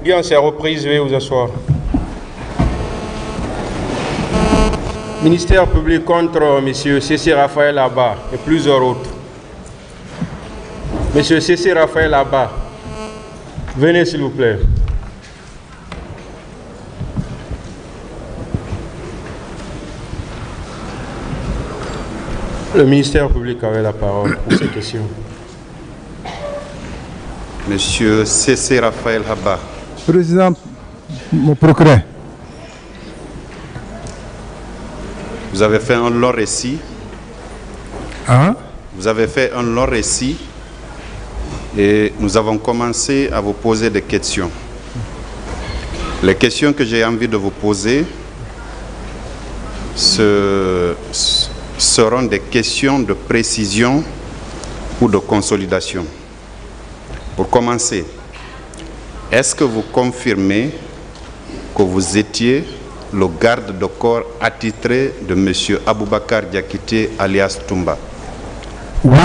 L'audience est reprise, veuillez vous asseoir. Ministère public contre M. C.C. Raphaël Abba et plusieurs autres. M. C.C. Raphaël Abba, venez s'il vous plaît. Le ministère public avait la parole pour ces questions. Monsieur C.C. Raphaël Abba. Président, mon procureur. Vous avez fait un long récit. Hein? Vous avez fait un long récit et nous avons commencé à vous poser des questions. Les questions que j'ai envie de vous poser seront des questions de précision ou de consolidation. Pour commencer, est-ce que vous confirmez que vous étiez le garde de corps attitré de M. Aboubakar Diakité alias Toumba? Oui.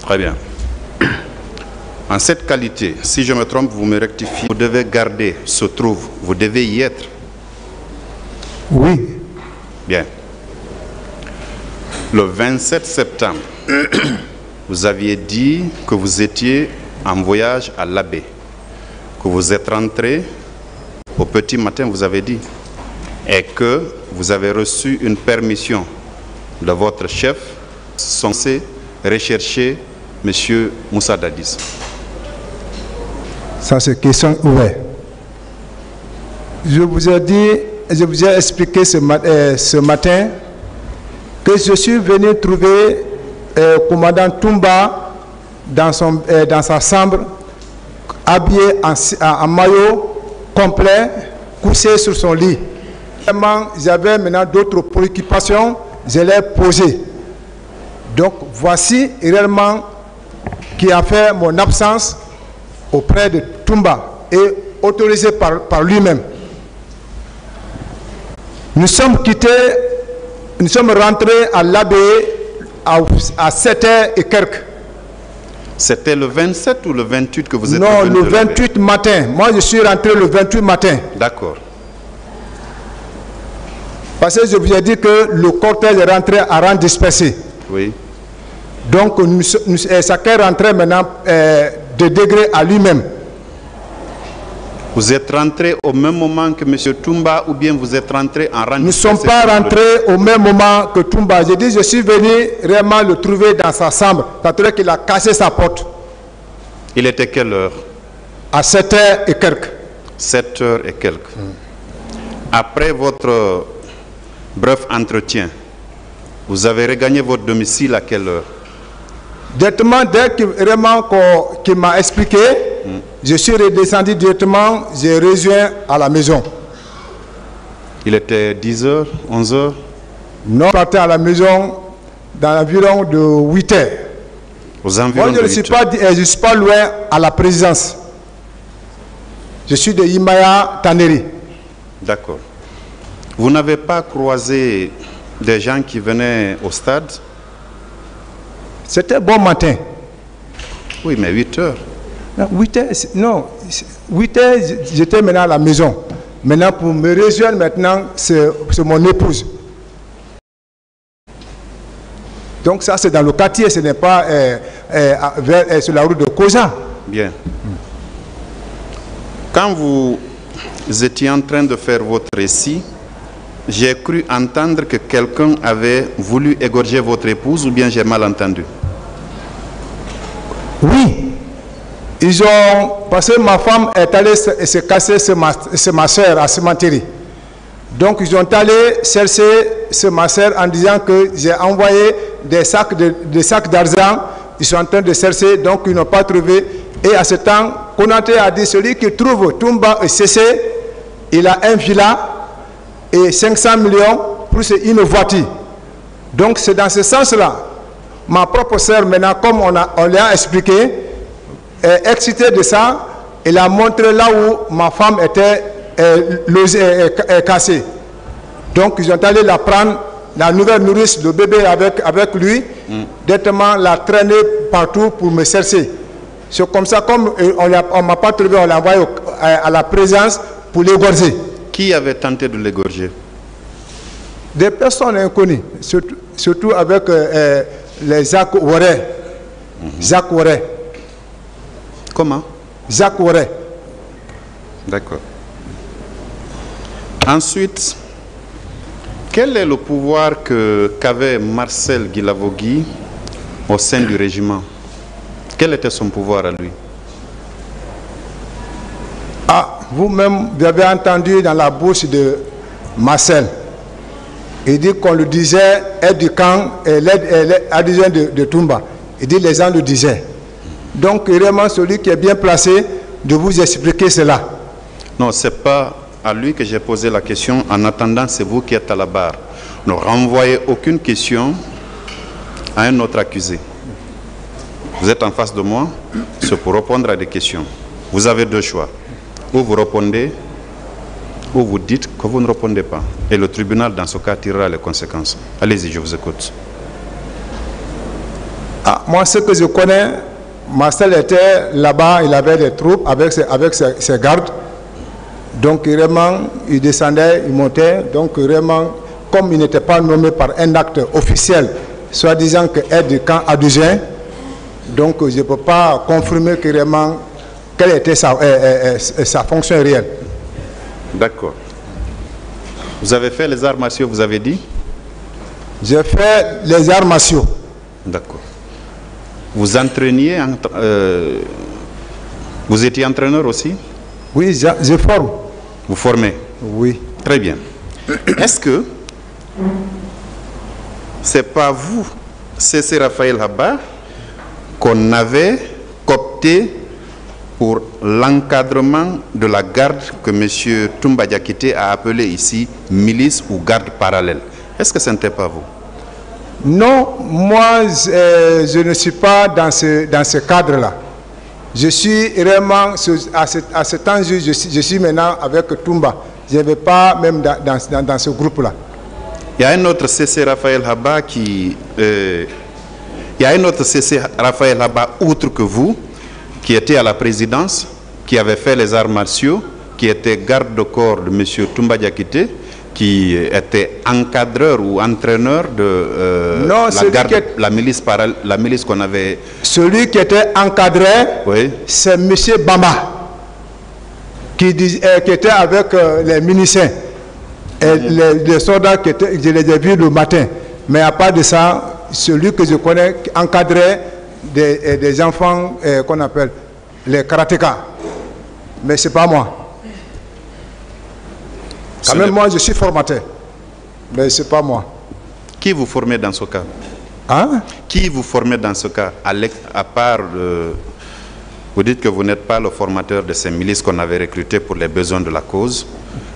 Très bien. En cette qualité, si je me trompe, vous me rectifiez. Vous devez garder, se trouve, vous devez y être. Oui. Bien. Le 27 septembre, vous aviez dit que vous étiez en voyage à l'Abbé, que vous êtes rentré au petit matin, vous avez dit, et que vous avez reçu une permission de votre chef censé rechercher M. Moussa Dadis. Ça, c'est question ouverte. Je vous ai dit, je vous ai expliqué ce matin que je suis venu trouver le commandant Toumba dans sa chambre, habillé en maillot complet, couché sur son lit. J'avais maintenant d'autres préoccupations, je les ai posées. Donc voici réellement qui a fait mon absence auprès de Toumba et autorisé par lui-même. Nous sommes quittés, nous sommes rentrés à l'abbaye à 7h et quelques. C'était le 27 ou le 28 que vous êtes Non, revenu le 28 matin. Moi, je suis rentré le 28 matin. D'accord. Parce que je vous ai dit que le cortège est rentré à rang dispersé. Oui. Donc, chacun rentrait maintenant de degré à lui-même. Vous êtes rentré au même moment que M. Toumba ou bien vous êtes rentré en rang? Nous ne sommes pas rentrés au même moment que Toumba. J'ai dit, je suis venu réellement le trouver dans sa chambre. C'est-à-dire qu'il a cassé sa porte. Il était quelle heure? À 7h et quelques. 7h et quelques. Après votre bref entretien, vous avez regagné votre domicile à quelle heure? Directement, dès qu'il m'a expliqué, je suis redescendu directement, j'ai rejoint à la maison. Il était 10h, 11h? Non, je partais à la maison dans l'environ de 8h. Aux environs Moi, je ne suis pas loin à la présidence. Je suis de Imaya Taneri. D'accord. Vous n'avez pas croisé des gens qui venaient au stade? C'était bon matin. Oui, mais 8h. 8h, non. 8h, j'étais maintenant à la maison. Maintenant, pour me rejoindre maintenant, c'est mon épouse. Donc ça, c'est dans le quartier, ce n'est pas sur la route de Koza. Bien. Quand vous étiez en train de faire votre récit, j'ai cru entendre que quelqu'un avait voulu égorger votre épouse, ou bien j'ai mal entendu? Oui. Ils ont, parce que ma femme est allée se casser, c'est ma soeur à Cimenterie. Donc ils ont allé chercher ma soeur en disant que j'ai envoyé des sacs d'argent. Ils sont en train de chercher, donc ils n'ont pas trouvé. Et à ce temps, Konaté a dit, celui qui trouve Toumba et Cessé, il a un villa et 500 millions plus une voiture. Donc c'est dans ce sens-là. Ma propre soeur, maintenant, comme on l'a expliqué, est excitée de ça, elle a montré là où ma femme était cassée. Donc ils ont allé la prendre, la nouvelle nourrice, le bébé avec lui, directement la traîner partout pour me chercher. C'est comme ça, comme on ne m'a pas trouvé, on l'a envoyé à la présence pour l'égorger. Qui avait tenté de l'égorger? Des personnes inconnues, surtout avec les Jacques Ouaré. Jacques Ouaré. Comment? Jacques Ouaré. D'accord. Ensuite, quel est le pouvoir qu'avait Marcel Guilavogui au sein du régiment? Quel était son pouvoir à lui? Ah, vous-même, vous avez entendu dans la bouche de Marcel, il dit qu'on le disait aide du camp et l'adjoint de Toumba. Il dit les gens le disaient. Donc, vraiment, celui qui est bien placé de vous expliquer cela. Non, ce n'est pas à lui que j'ai posé la question. En attendant, c'est vous qui êtes à la barre. Ne renvoyez aucune question à un autre accusé. Vous êtes en face de moi, c'est pour répondre à des questions. Vous avez deux choix. Ou vous répondez, ou vous dites que vous ne répondez pas. Et le tribunal, dans ce cas, tirera les conséquences. Allez-y, je vous écoute. Ah, moi, ce que je connais, Marcel était là-bas, il avait des troupes avec ses gardes. Donc, vraiment, il descendait, il montait. Donc, vraiment, comme il n'était pas nommé par un acte officiel, soit disant que aide du camp adjoint, donc je ne peux pas confirmer que vraiment quelle était sa fonction réelle. D'accord. Vous avez fait les arts martiaux, vous avez dit? J'ai fait les arts martiaux. D'accord. Vous entraîniez, vous étiez entraîneur aussi? Oui, je forme. Vous formez? Oui. Très bien. Est-ce que c'est pas vous, C.C. Raphaël Haba, qu'on avait coopté pour l'encadrement de la garde que M. Toumba Diakité a appelé ici milice ou garde parallèle? Est-ce que ce n'était pas vous? Non, moi, je ne suis pas dans ce cadre-là. Je suis vraiment, à ce temps, je suis maintenant avec Toumba. Je ne vais pas même dans ce groupe-là. Il y a un autre C.C. Raphaël Haba il y a un autre C.C. Raphaël Haba, outre que vous, qui était à la présidence, qui avait fait les arts martiaux, qui était garde de corps de M. Toumba Diakité, qui était encadreur ou entraîneur de la milice qu'on avait... Celui qui était encadré, oui, c'est M. Bamba, qui était avec les miliciens. Et les soldats je les ai vus le matin. Mais à part de ça, celui que je connais encadrait des enfants qu'on appelle les karatékas. Mais ce n'est pas moi. Quand même, moi, je suis formateur. Mais ce n'est pas moi. Qui vous formait dans ce cas? Hein? Qui vous formait dans ce cas? À part, vous dites que vous n'êtes pas le formateur de ces milices qu'on avait recrutées pour les besoins de la cause.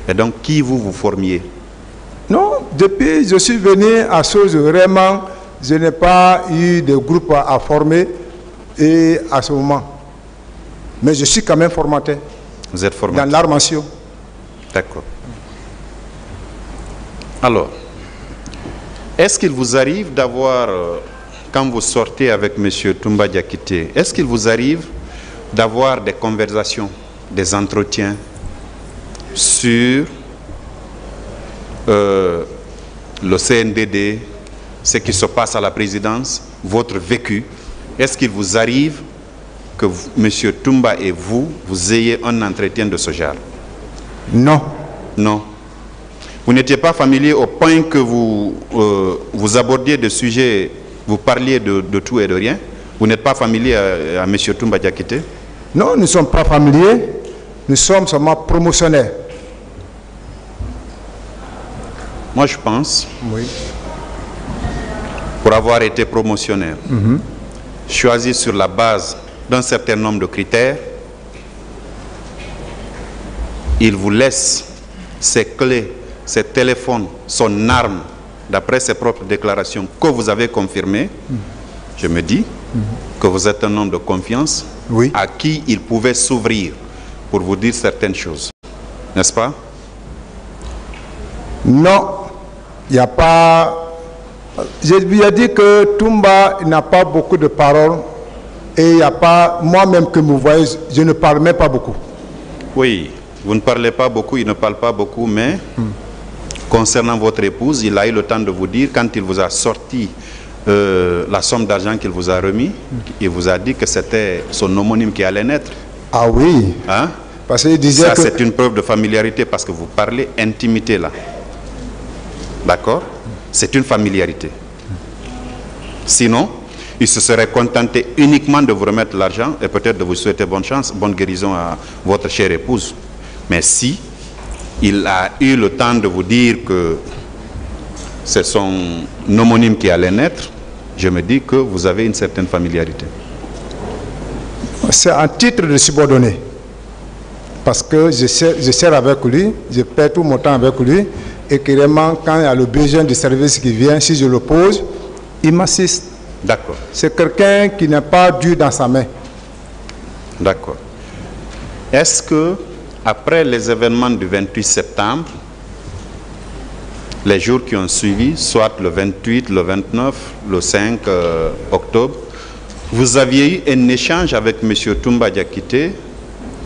Et donc, qui vous formiez? Non, depuis je suis venu à Soz, vraiment, je n'ai pas eu de groupe à former et à ce moment. Mais je suis quand même formateur. Vous êtes formateur? Dans l'art martiaux. D'accord. Alors, est-ce qu'il vous arrive d'avoir, quand vous sortez avec M. Toumba Diakité, est-ce qu'il vous arrive d'avoir des conversations, des entretiens sur le CNDD, ce qui se passe à la présidence, votre vécu? Est-ce qu'il vous arrive que M. Toumba et vous ayez un entretien de ce genre? Non. Non. Vous n'étiez pas familier au point que vous abordiez des sujets, vous parliez de tout et de rien? Vous n'êtes pas familier à M. Toumba Diakité? Non, nous ne sommes pas familiers. Nous sommes seulement promotionnaires. Moi, je pense, oui, pour avoir été promotionnaire, choisi sur la base d'un certain nombre de critères, il vous laisse ses clés, ses téléphones, son arme, d'après ses propres déclarations que vous avez confirmées. Je me dis que vous êtes un homme de confiance, oui, à qui il pouvait s'ouvrir pour vous dire certaines choses. N'est-ce pas? Non, il n'y a pas... Je lui ai dit que Toumba n'a pas beaucoup de paroles Et il n'y a pas, moi-même que vous voyez, je ne parle même pas beaucoup. Oui, vous ne parlez pas beaucoup, il ne parle pas beaucoup, mais concernant votre épouse, il a eu le temps de vous dire, quand il vous a sorti la somme d'argent qu'il vous a remis, il vous a dit que c'était son homonyme qui allait naître. Ah oui. Hein? Parce qu'il disait ça, que... c'est une preuve de familiarité parce que vous parlez intimité là. D'accord? C'est une familiarité. Sinon, il se serait contenté uniquement de vous remettre l'argent et peut-être de vous souhaiter bonne chance, bonne guérison à votre chère épouse. Mais si il a eu le temps de vous dire que c'est son homonyme qui allait naître, je me dis que vous avez une certaine familiarité. C'est un titre de subordonné. Parce que je sers avec lui, je perds tout mon temps avec lui, et clairement, quand il y a le besoin de service qui vient, si je le pose, il m'assiste. D'accord. C'est quelqu'un qui n'est pas dur dans sa main. D'accord. Est-ce que, après les événements du 28 septembre, les jours qui ont suivi, soit le 28, le 29, le 5 octobre, vous aviez eu un échange avec M. Toumba Diakité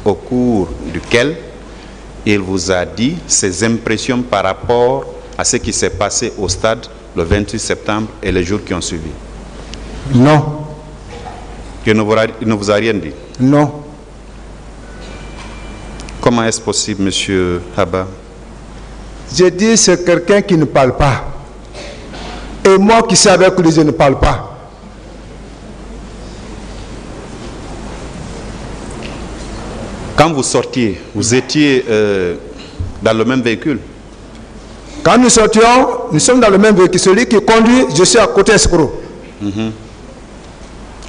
au cours duquel il vous a dit ses impressions par rapport à ce qui s'est passé au stade le 28 septembre et les jours qui ont suivi? Non. Il ne vous a rien dit? Non. Comment est-ce possible, M. Haba? J'ai dit c'est quelqu'un qui ne parle pas. Et moi qui suis avec lui, je ne parle pas. Quand vous sortiez, vous étiez dans le même véhicule? Quand nous sortions, nous sommes dans le même véhicule. Celui qui conduit, je suis à côté escroc.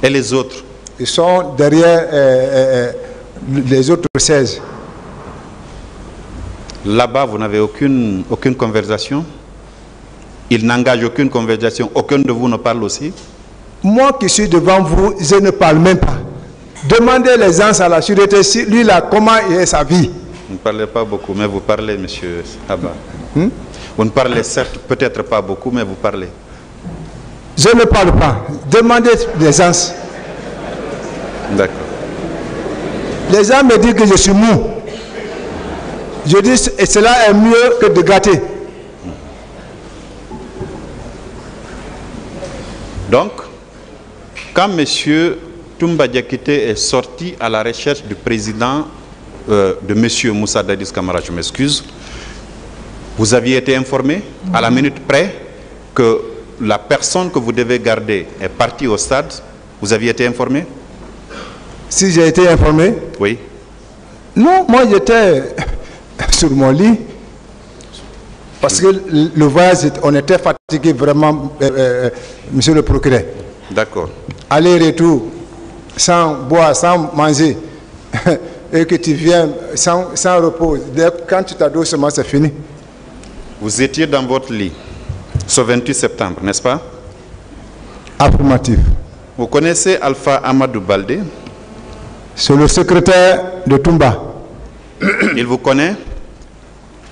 Et les autres? Ils sont derrière les autres 16. Là-bas, vous n'avez aucune conversation? Il n'engage aucune conversation? Aucun de vous ne parle aussi? Moi qui suis devant vous, je ne parle même pas. Demandez les gens à la sûreté, si lui là, comment est sa vie. Vous ne parlez pas beaucoup, mais vous parlez, monsieur Haba. Vous ne parlez certes peut-être pas beaucoup, mais vous parlez. Je ne parle pas. Demandez les gens. D'accord. Les gens me disent que je suis mou. Je dis, et cela est mieux que de gâter. Donc, quand monsieur Toumba Diakité est sorti à la recherche du président de monsieur Moussa Dadis Camara, je m'excuse, vous aviez été informé à la minute près que la personne que vous devez garder est partie au stade? Vous aviez été informé? Si j'ai été informé? Oui. Non, moi j'étais sur mon lit. Parce que le voyage, on était fatigué vraiment, monsieur le procureur. D'accord. Aller-retour, sans boire, sans manger, et que tu viens sans repos. Quand tu t'adores seulement, c'est fini. Vous étiez dans votre lit ce 28 septembre, n'est-ce pas? Affirmatif. Vous connaissez Alpha Amadou Baldé? C'est le secrétaire de Toumba. Il vous connaît?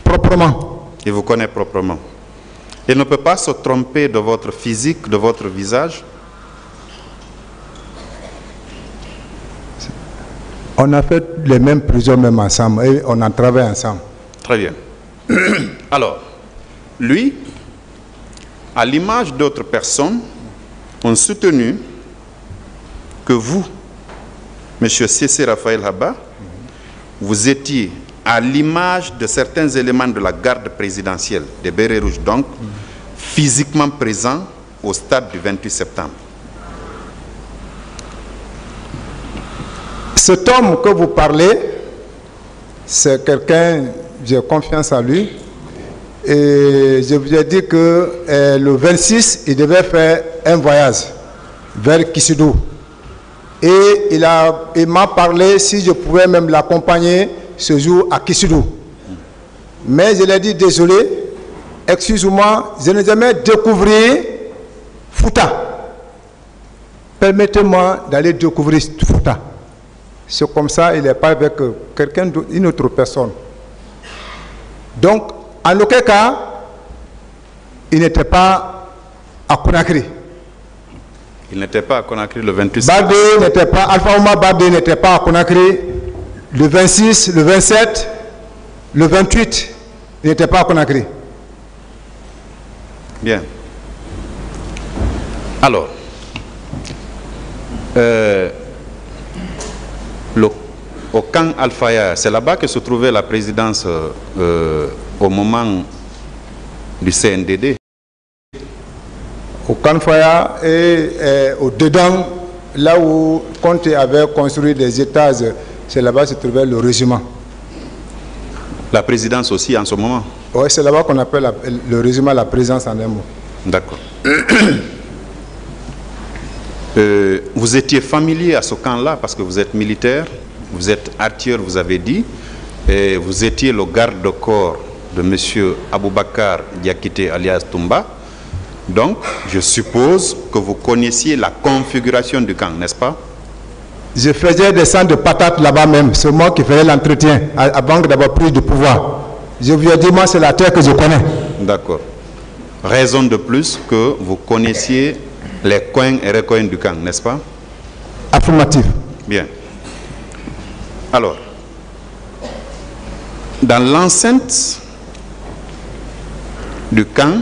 Proprement. Il vous connaît proprement. Il ne peut pas se tromper de votre physique, de votre visage? On a fait les mêmes prisons même ensemble et on a travaillé ensemble. Très bien. Alors, lui, à l'image d'autres personnes, ont soutenu que vous, M. Cissé Raphaël Haba, vous étiez à l'image de certains éléments de la garde présidentielle des Bérets Rouges, donc physiquement présents au stade du 28 septembre. Cet homme que vous parlez, c'est quelqu'un, j'ai confiance en lui. Et je vous ai dit que le 26, il devait faire un voyage vers Kissidou. Et il m'a parlé si je pouvais même l'accompagner ce jour à Kissidou. Mais je lui ai dit, désolé, excuse-moi, je n'ai jamais découvert Fouta. Permettez-moi d'aller découvrir Fouta. C'est comme ça, il n'est pas avec quelqu'un d'autre, une autre personne. Donc, en aucun cas, il n'était pas à Conakry. Il n'était pas à Conakry le 28 septembre. Baldé n'était pas, Alpha Ouma Baldé n'était pas à Conakry le 26, le 27, le 28. Il n'était pas à Conakry. Bien. Alors, au camp Al-Faya, c'est là-bas que se trouvait la présidence au moment du CNDD. Au camp Al-Faya et au-dedans, là où Conte avait construit des étages, c'est là-bas que se trouvait le régiment. La présidence aussi en ce moment? Oui, c'est là-bas qu'on appelle le régiment la présence en un mot. D'accord. Vous étiez familier à ce camp-là parce que vous êtes militaire, vous êtes artilleur, vous avez dit, et vous étiez le garde-corps de M. Aboubakar Diakité alias Toumba. Donc, je suppose que vous connaissiez la configuration du camp, n'est-ce pas? Je faisais des centres de patates là-bas même. C'est moi qui faisais l'entretien avant d'avoir pris du pouvoir. Je vous ai dit, moi, c'est la terre que je connais. D'accord. Raison de plus que vous connaissiez les coins et recoins du camp, n'est-ce pas? Affirmatif. Bien. Alors, dans l'enceinte du camp,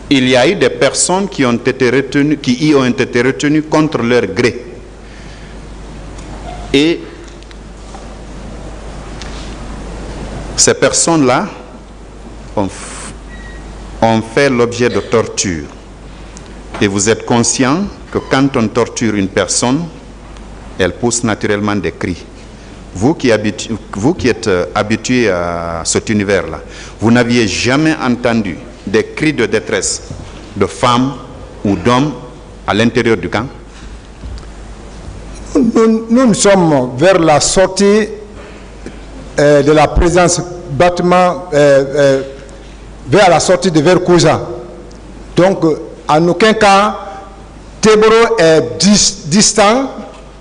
il y a eu des personnes qui y ont été retenues contre leur gré. Et ces personnes-là ont fait l'objet de torture. Et vous êtes conscient que quand on torture une personne, elle pousse naturellement des cris. Vous qui êtes habitué à cet univers-là, vous n'aviez jamais entendu des cris de détresse de femmes ou d'hommes à l'intérieur du camp? Nous sommes vers la sortie de la présence bâtiment vers la sortie de Verkouza. Donc, en aucun cas, Teboro est distant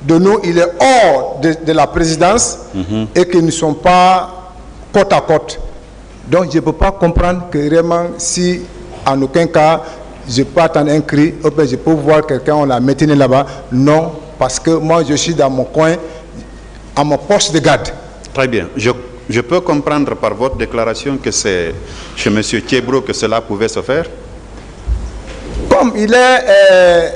de nous, il est hors de la présidence et que nous ne sommes pas côte à côte. Donc, je ne peux pas comprendre que vraiment, si en aucun cas, je peux attendre un cri, ou bien je peux voir quelqu'un, on l'a maintenu là-bas. Non, parce que moi, je suis dans mon coin, à mon poste de garde. Très bien. Je peux comprendre par votre déclaration que c'est chez M. Thiebro que cela pouvait se faire? Comme il est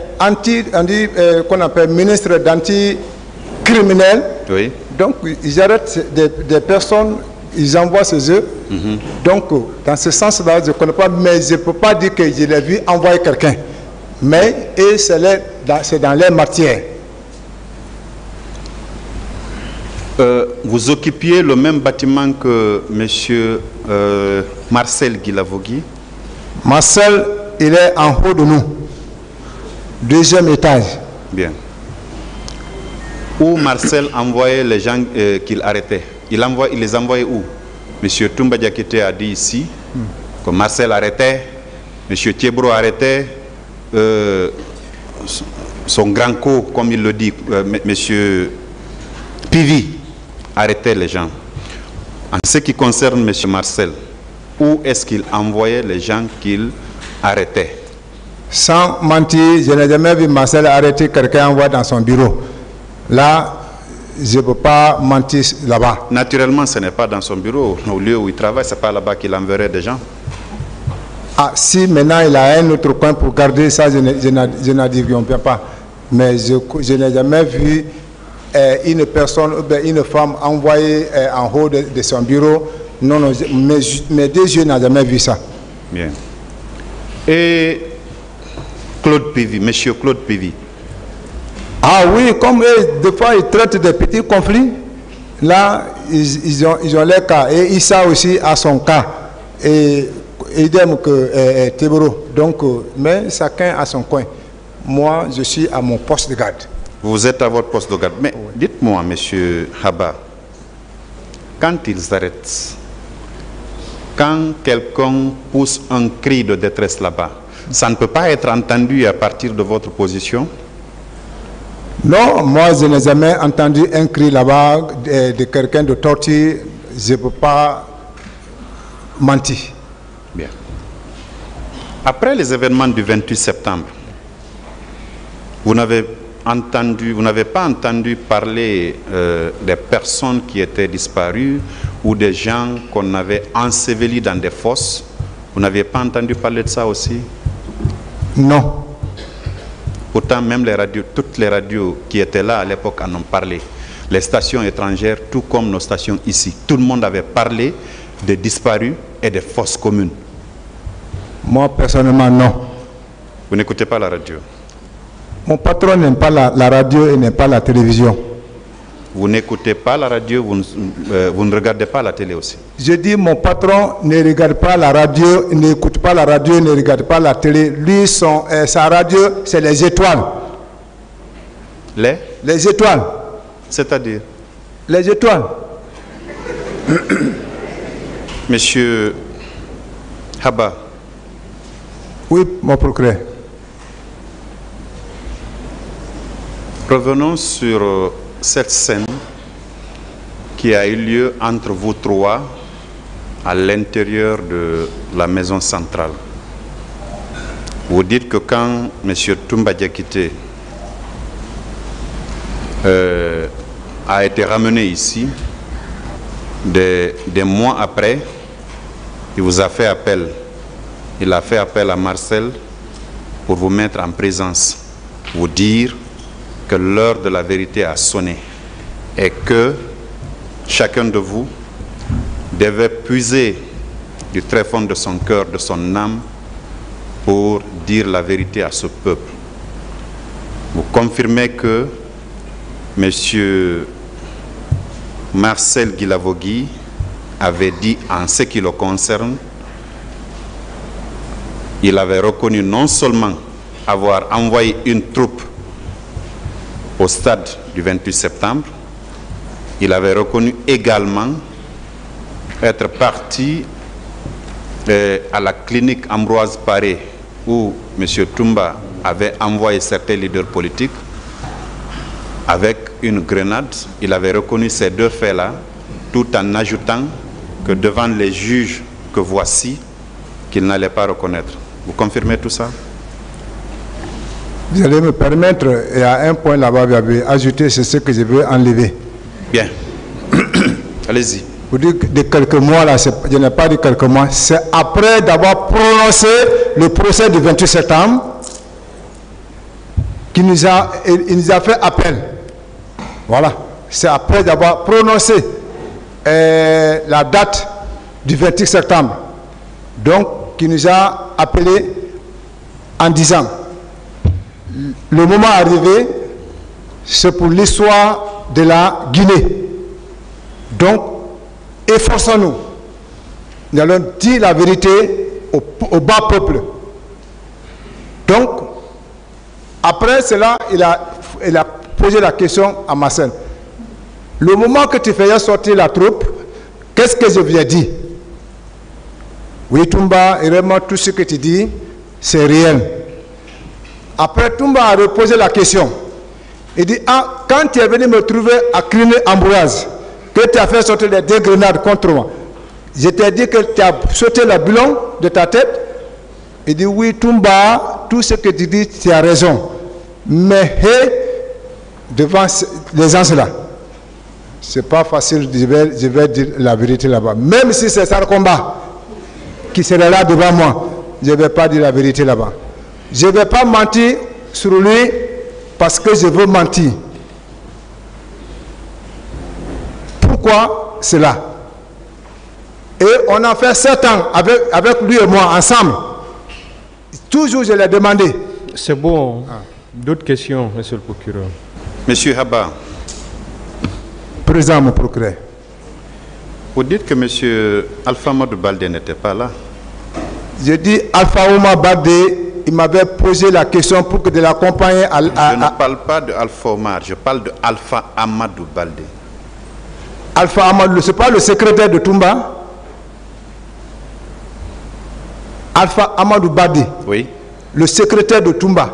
qu'on appelle ministre d'anti-criminel, oui. Donc ils arrêtent des personnes, ils envoient ces œufs. Donc dans ce sens-là, je ne connais pas, mais je ne peux pas dire que je l'ai vu envoyer quelqu'un. Mais c'est dans les matières. Vous occupiez le même bâtiment que M. Marcel Guilavogui? Marcel, il est en haut de nous. Deuxième étage. Bien. Où Marcel envoyait les gens qu'il arrêtait? Il les envoyait où? M. Toumba Diakité a dit ici que Marcel arrêtait, M. Thiebro arrêtait, son grand co, comme il le dit, M. Pivi arrêtait les gens. En ce qui concerne M. Marcel, où est-ce qu'il envoyait les gens qu'il arrêtait? Sans mentir, je n'ai jamais vu Marcel arrêter quelqu'un envoyer dans son bureau. Là, je ne peux pas mentir là-bas. Naturellement, ce n'est pas dans son bureau. Au lieu où il travaille, ce n'est pas là-bas qu'il enverrait des gens. Ah, si maintenant il a un autre coin pour garder ça, je n'addivions pas. Mais je n'ai jamais vu une personne, une femme envoyée en haut de son bureau. Non, non, mes deux yeux n'ont jamais vu ça. Bien. Et Claude Pivi, monsieur Claude Pivi. Ah oui, comme des fois ils traitent des petits conflits, là ils ont leur cas. Et Issa aussi a son cas. Et idem que Teboro. Donc, mais chacun a son coin. Moi, je suis à mon poste de garde. Vous êtes à votre poste de garde. Mais dites-moi, monsieur Haba, quand ils arrêtent, quand quelqu'un pousse un cri de détresse là-bas, ça ne peut pas être entendu à partir de votre position? Non, moi je n'ai jamais entendu un cri là-bas de quelqu'un de torture. Je ne peux pas mentir. Bien. Après les événements du 28 septembre, Vous n'avez pas entendu parler des personnes qui étaient disparues ou des gens qu'on avait ensevelis dans des fosses? Vous n'aviez pas entendu parler de ça aussi? Non. Pourtant, même les radios, toutes les radios qui étaient là à l'époque en ont parlé. Les stations étrangères, tout comme nos stations ici, tout le monde avait parlé des disparus et des fosses communes. Moi, personnellement, non. Vous n'écoutez pas la radio? Mon patron n'aime pas la radio et n'aime pas la télévision. Vous n'écoutez pas la radio, vous ne regardez pas la télé aussi? Je dis, mon patron ne regarde pas la radio, n'écoute pas la radio, ne regarde pas la télé. Lui, sa radio, c'est les étoiles. Les étoiles. C'est-à-dire? Les étoiles. Monsieur Haba. Oui, mon procureur. Revenons sur cette scène qui a eu lieu entre vous trois à l'intérieur de la maison centrale. Vous dites que quand M. Toumba Diakité a été ramené ici, des mois après, il vous a fait appel. Il a fait appel à Marcel pour vous mettre en présence, vous dire que l'heure de la vérité a sonné et que chacun de vous devait puiser du très fond de son cœur, de son âme, pour dire la vérité à ce peuple. Vous confirmez que M. Marcel Guilavogui avait dit en ce qui le concerne, il avait reconnu non seulement avoir envoyé une troupe au stade du 28 septembre, il avait reconnu également être parti à la clinique Ambroise Paré où M. Toumba avait envoyé certains leaders politiques avec une grenade. Il avait reconnu ces deux faits-là tout en ajoutant que devant les juges que voici, qu'il n'allait pas reconnaître. Vous confirmez tout ça? Vous allez me permettre, et à un point là-bas, vous avez ajouté, c'est ce que je veux enlever. Bien. Allez-y. Vous dites de quelques mois, là, je n'ai pas dit quelques mois, c'est après d'avoir prononcé le procès du 28 septembre qu'il nous a fait appel. Voilà. C'est après d'avoir prononcé la date du 28 septembre. Donc, qui nous a appelé en disant, le moment arrivé, c'est pour l'histoire de la Guinée. Donc, efforçons-nous. Nous allons dire la vérité au bas peuple. Donc, après cela, il a posé la question à Marcel. Le moment que tu faisais sortir la troupe, qu'est-ce que je lui ai dit? Oui, Toumba, vraiment tout ce que tu dis, c'est réel. Après, Toumba a reposé la question. Il dit, ah, quand tu es venu me trouver à clinique Ambroise, que tu as fait sortir les deux grenades contre moi, je t'ai dit que tu as sauté le bilan de ta tête. Il dit, oui, Toumba, tout ce que tu dis, tu as raison. Mais devant les gens là, c'est pas facile, je vais dire la vérité là-bas. Même si c'est Sarkomba qui serait là devant moi, je ne vais pas dire la vérité là-bas. Je ne vais pas mentir sur lui parce que je veux mentir. Pourquoi cela? Et on a fait 7 ans avec lui et moi ensemble. Toujours je l'ai demandé. C'est bon. D'autres questions, monsieur le procureur? Monsieur Haba. Présent, mon procureur. Vous dites que monsieur Alpha Amadou Baldé n'était pas là. Je dis Alpha Amadou Baldé, il m'avait posé la question pour que de l'accompagner à... Je ne parle pas de Alpha Omar, je parle de Alpha Amadou Baldé. Alpha Amadou, ce n'est pas le secrétaire de Toumba? Alpha Amadou Baldé. Oui. Le secrétaire de Toumba.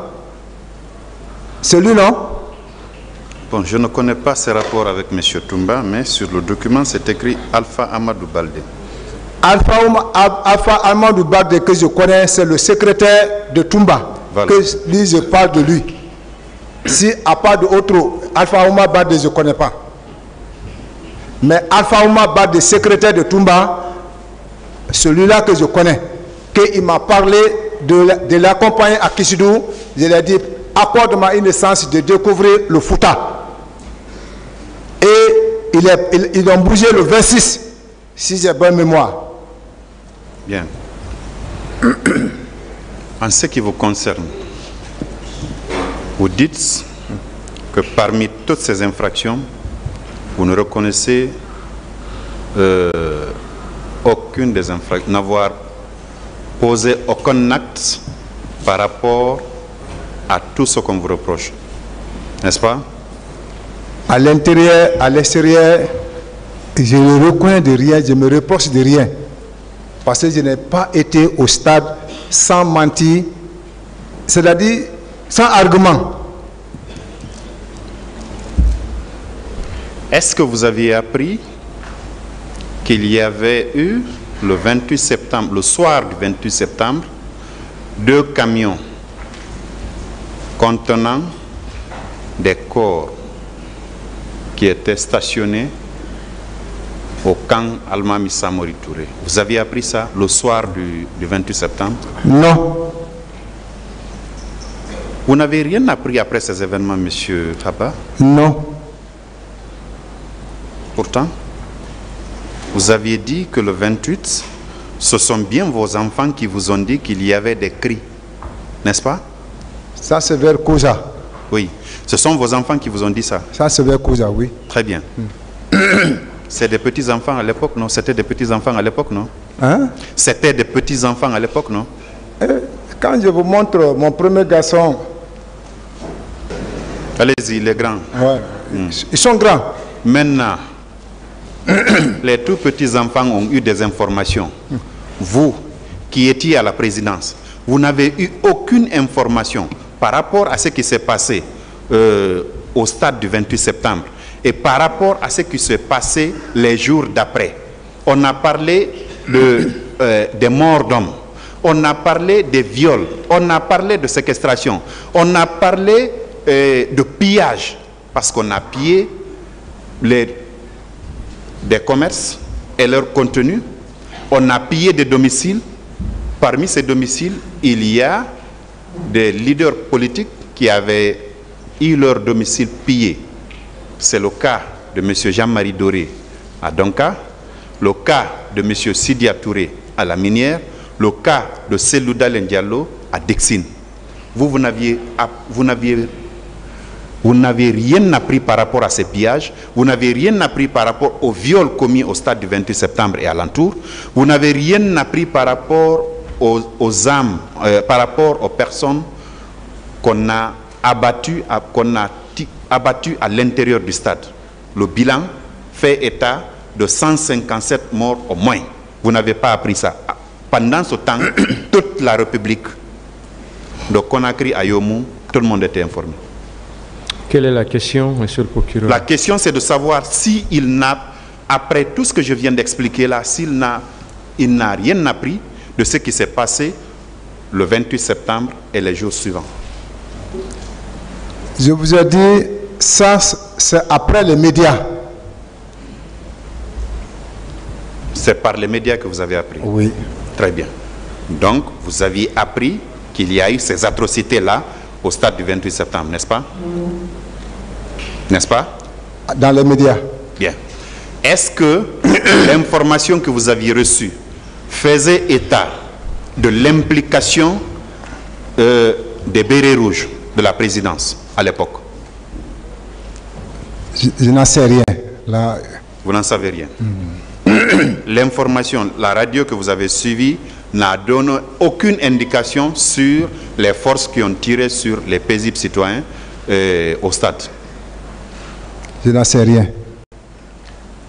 C'est lui, non? Bon, je ne connais pas ses rapports avec M. Toumba, mais sur le document, c'est écrit Alpha Amadou Baldé. Alpha Amadou Baldé que je connais, c'est le secrétaire de Toumba. Voilà. Que je parle de lui. Si à part de autre, Alpha Ouma Bade, je ne connais pas. Mais Alpha Ouma Bade, secrétaire de Toumba, celui-là que je connais, qu'il m'a parlé de l'accompagner à Kisidou, je lui ai dit, accorde-moi une chance de découvrir le Fouta. Et ils ont bougé le 26, si j'ai bonne mémoire. Bien. En ce qui vous concerne, vous dites que parmi toutes ces infractions, vous ne reconnaissez aucune des infractions, n'avoir posé aucun acte par rapport à tout ce qu'on vous reproche. N'est-ce pas? À l'intérieur, à l'extérieur, je ne reconnais de rien, je me reproche de rien. Parce que je n'ai pas été au stade sans mentir, c'est-à-dire sans argument. Est-ce que vous aviez appris qu'il y avait eu le 28 septembre, le soir du 28 septembre, 2 camions contenant des corps qui étaient stationnés au camp Almami Samori Touré? Vous aviez appris ça le soir du 28 septembre? Non. Vous n'avez rien appris après ces événements, M. Haba? Non. Pourtant, vous aviez dit que le 28, ce sont bien vos enfants qui vous ont dit qu'il y avait des cris, n'est-ce pas? Ça, c'est vers Kouza. Oui, ce sont vos enfants qui vous ont dit ça. Ça, c'est vers Kouza, oui. Très bien. C'est des petits-enfants à l'époque, non? C'était des petits-enfants à l'époque, non? Hein? C'était des petits-enfants à l'époque, non? Quand je vous montre mon premier garçon... Allez-y, les grands. Ouais. Ils sont grands. Maintenant, les tout petits-enfants ont eu des informations. Vous, qui étiez à la présidence, vous n'avez eu aucune information par rapport à ce qui s'est passé au stade du 28 septembre et par rapport à ce qui s'est passé les jours d'après. On a parlé des morts d'hommes, on a parlé des viols, on a parlé de séquestration, on a parlé de pillage, parce qu'on a pillé des commerces et leur contenu. On a pillé des domiciles. Parmi ces domiciles, il y a des leaders politiques qui avaient eu leur domicile pillé. C'est le cas de M. Jean-Marie Doré à Donka, le cas de M. Sidia Touré à la Minière, le cas de Selouda Lendialo à Dexine. Vous n'aviez rien appris par rapport à ces pillages, vous n'avez rien appris par rapport aux viols commis au stade du 28 septembre et alentour, vous n'avez rien appris par rapport aux âmes, par rapport aux personnes qu'on a abattues à l'intérieur du stade. Le bilan fait état de 157 morts au moins. Vous n'avez pas appris ça. Pendant ce temps, toute la République de Conakry à Yomou, tout le monde était informé. Quelle est la question, monsieur le procureur? La question, c'est de savoir s'il n'a, après tout ce que je viens d'expliquer là, il n'a rien appris de ce qui s'est passé le 28 septembre et les jours suivants. Je vous ai dit, ça, c'est après les médias. C'est par les médias que vous avez appris? Oui. Très bien. Donc, vous aviez appris qu'il y a eu ces atrocités-là au stade du 28 septembre, n'est-ce pas? N'est-ce pas? Dans les médias. Bien. Est-ce que l'information que vous aviez reçue faisait état de l'implication des bérets rouges de la présidence à l'époque? Je n'en sais rien. Là... Vous n'en savez rien. L'information, la radio que vous avez suivie n'a donné aucune indication sur les forces qui ont tiré sur les paisibles citoyens au stade. Je n'en sais rien.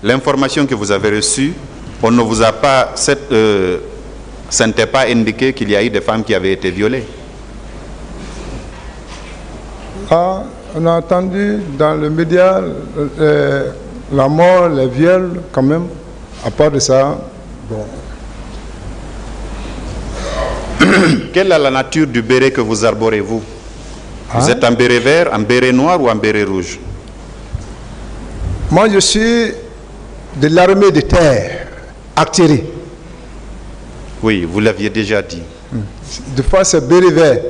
L'information que vous avez reçue, on ne vous a pas, ça n'était pas indiqué qu'il y a eu des femmes qui avaient été violées. Ah, on a entendu dans le média la mort, les viols quand même. À part de ça, bon. Quelle est la nature du béret que vous arborez, vous? Vous êtes en béret vert, en béret noir ou en béret rouge? Moi, je suis de l'armée de terre, Actiri. Oui, vous l'aviez déjà dit. Des fois, c'est béret vert.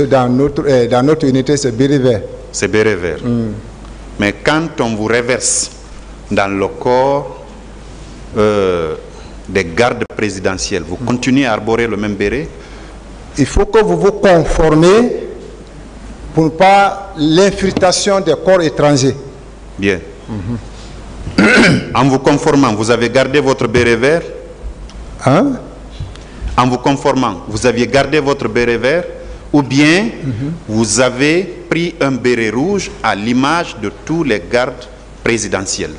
Dans notre unité, c'est béret vert. C'est béret vert. Mais quand on vous reverse dans le corps des gardes présidentiels, vous continuez à arborer le même béret? Il faut que vous vous conformez pour ne pas l'infiltration des corps étrangers. Bien. En vous conformant, vous avez gardé votre béret vert? Hein? En vous conformant, vous aviez gardé votre béret vert ou bien vous avez pris un béret rouge à l'image de tous les gardes présidentiels?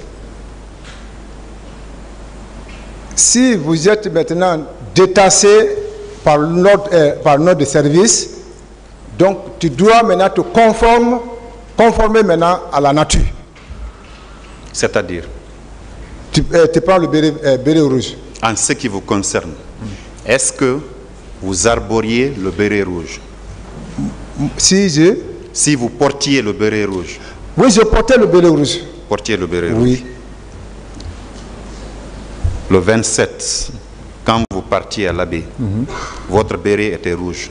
Si vous êtes maintenant détaché par l'ordre de service, donc tu dois maintenant te conformer maintenant à la nature. C'est-à-dire? Tu prends le béret rouge. En ce qui vous concerne, est-ce que vous arboriez le béret rouge? Si vous portiez le béret rouge? Oui, je portais le béret rouge. Portiez le béret rouge? Oui. Le 27, quand vous partiez à l'abbé, votre béret était rouge?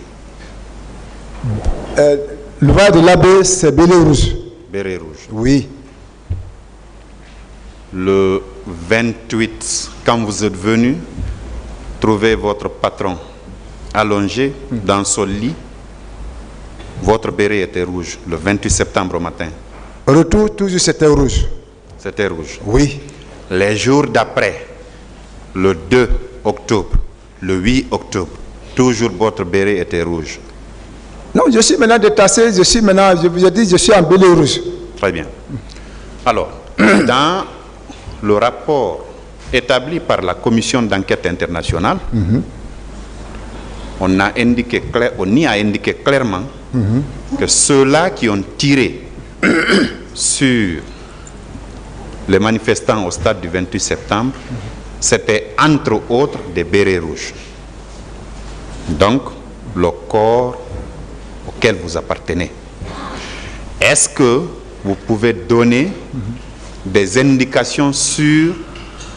Le voile de l'abbé, c'est béret rouge. Béret rouge? Oui. Le 28, quand vous êtes venu trouver votre patron allongé dans son lit, votre béret était rouge, le 28 septembre au matin? Retour, toujours c'était rouge. C'était rouge? Oui. Les jours d'après, le 2 octobre, le 8 octobre, toujours votre béret était rouge? Non, je suis maintenant détaché, je vous ai dit, je suis en béret rouge. Très bien. Alors, dans le rapport établi par la commission d'enquête internationale, on y a indiqué clairement que ceux-là qui ont tiré sur les manifestants au stade du 28 septembre, c'était entre autres des bérets rouges. Donc, le corps auquel vous appartenez. Est-ce que vous pouvez donner des indications sur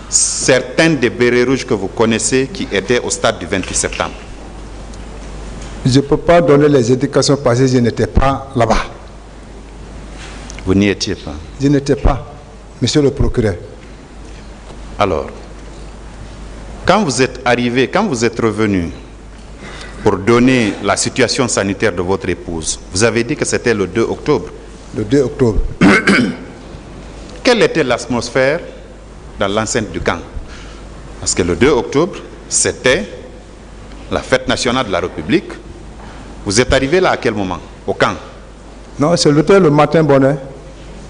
certains des bérets rouges que vous connaissez qui étaient au stade du 28 septembre? Je ne peux pas donner les indications parce que je n'étais pas là-bas. Vous n'y étiez pas? Je n'étais pas, monsieur le procureur. Alors, quand vous êtes arrivé, quand vous êtes revenu pour donner la situation sanitaire de votre épouse, vous avez dit que c'était le 2 octobre. Le 2 octobre. Quelle était l'atmosphère dans l'enceinte du camp? Parce que le 2 octobre, c'était la fête nationale de la République. Vous êtes arrivé là à quel moment? Au camp? Non, c'était le matin bonheur.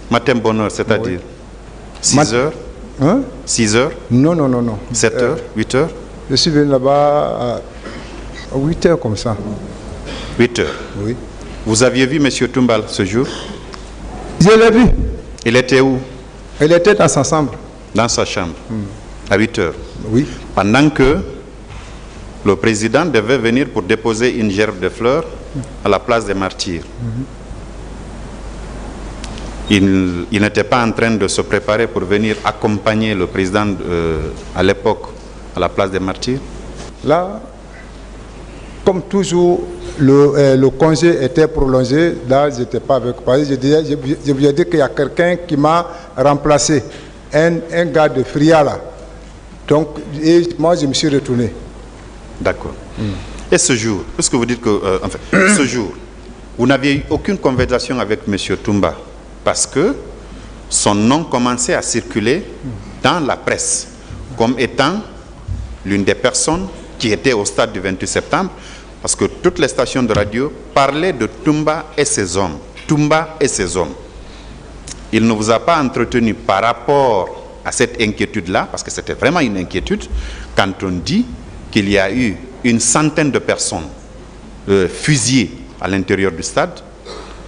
Matin bonheur, c'est-à-dire 6 heures? Hein? 6 heures? Non, non, non, non. 7 heures? 8 heures? Je suis venu là-bas à 8 heures comme ça. 8 heures? Oui. Vous aviez vu M. Toumbal ce jour? Je l'ai vu. Il était où? Il était dans sa chambre. Dans sa chambre? À 8 heures? Oui. Pendant que le président devait venir pour déposer une gerbe de fleurs à la place des Martyrs. Il n'était pas en train de se préparer pour venir accompagner le président à l'époque à la place des Martyrs? Là, comme toujours, le congé était prolongé. Là, je n'étais pas avec Paris. Je vous ai dit qu'il y a quelqu'un qui m'a remplacé, un gars de Fria là. Donc, moi, je me suis retourné. D'accord. Et ce jour, puisque vous dites que, enfin, ce jour, vous n'aviez eu aucune conversation avec M. Toumba parce que son nom commençait à circuler dans la presse comme étant l'une des personnes qui était au stade du 28 septembre, parce que toutes les stations de radio parlaient de Toumba et ses hommes. Toumba et ses hommes. Il ne vous a pas entretenu par rapport à cette inquiétude-là, parce que c'était vraiment une inquiétude, quand on dit qu'il y a eu une centaine de personnes fusillées à l'intérieur du stade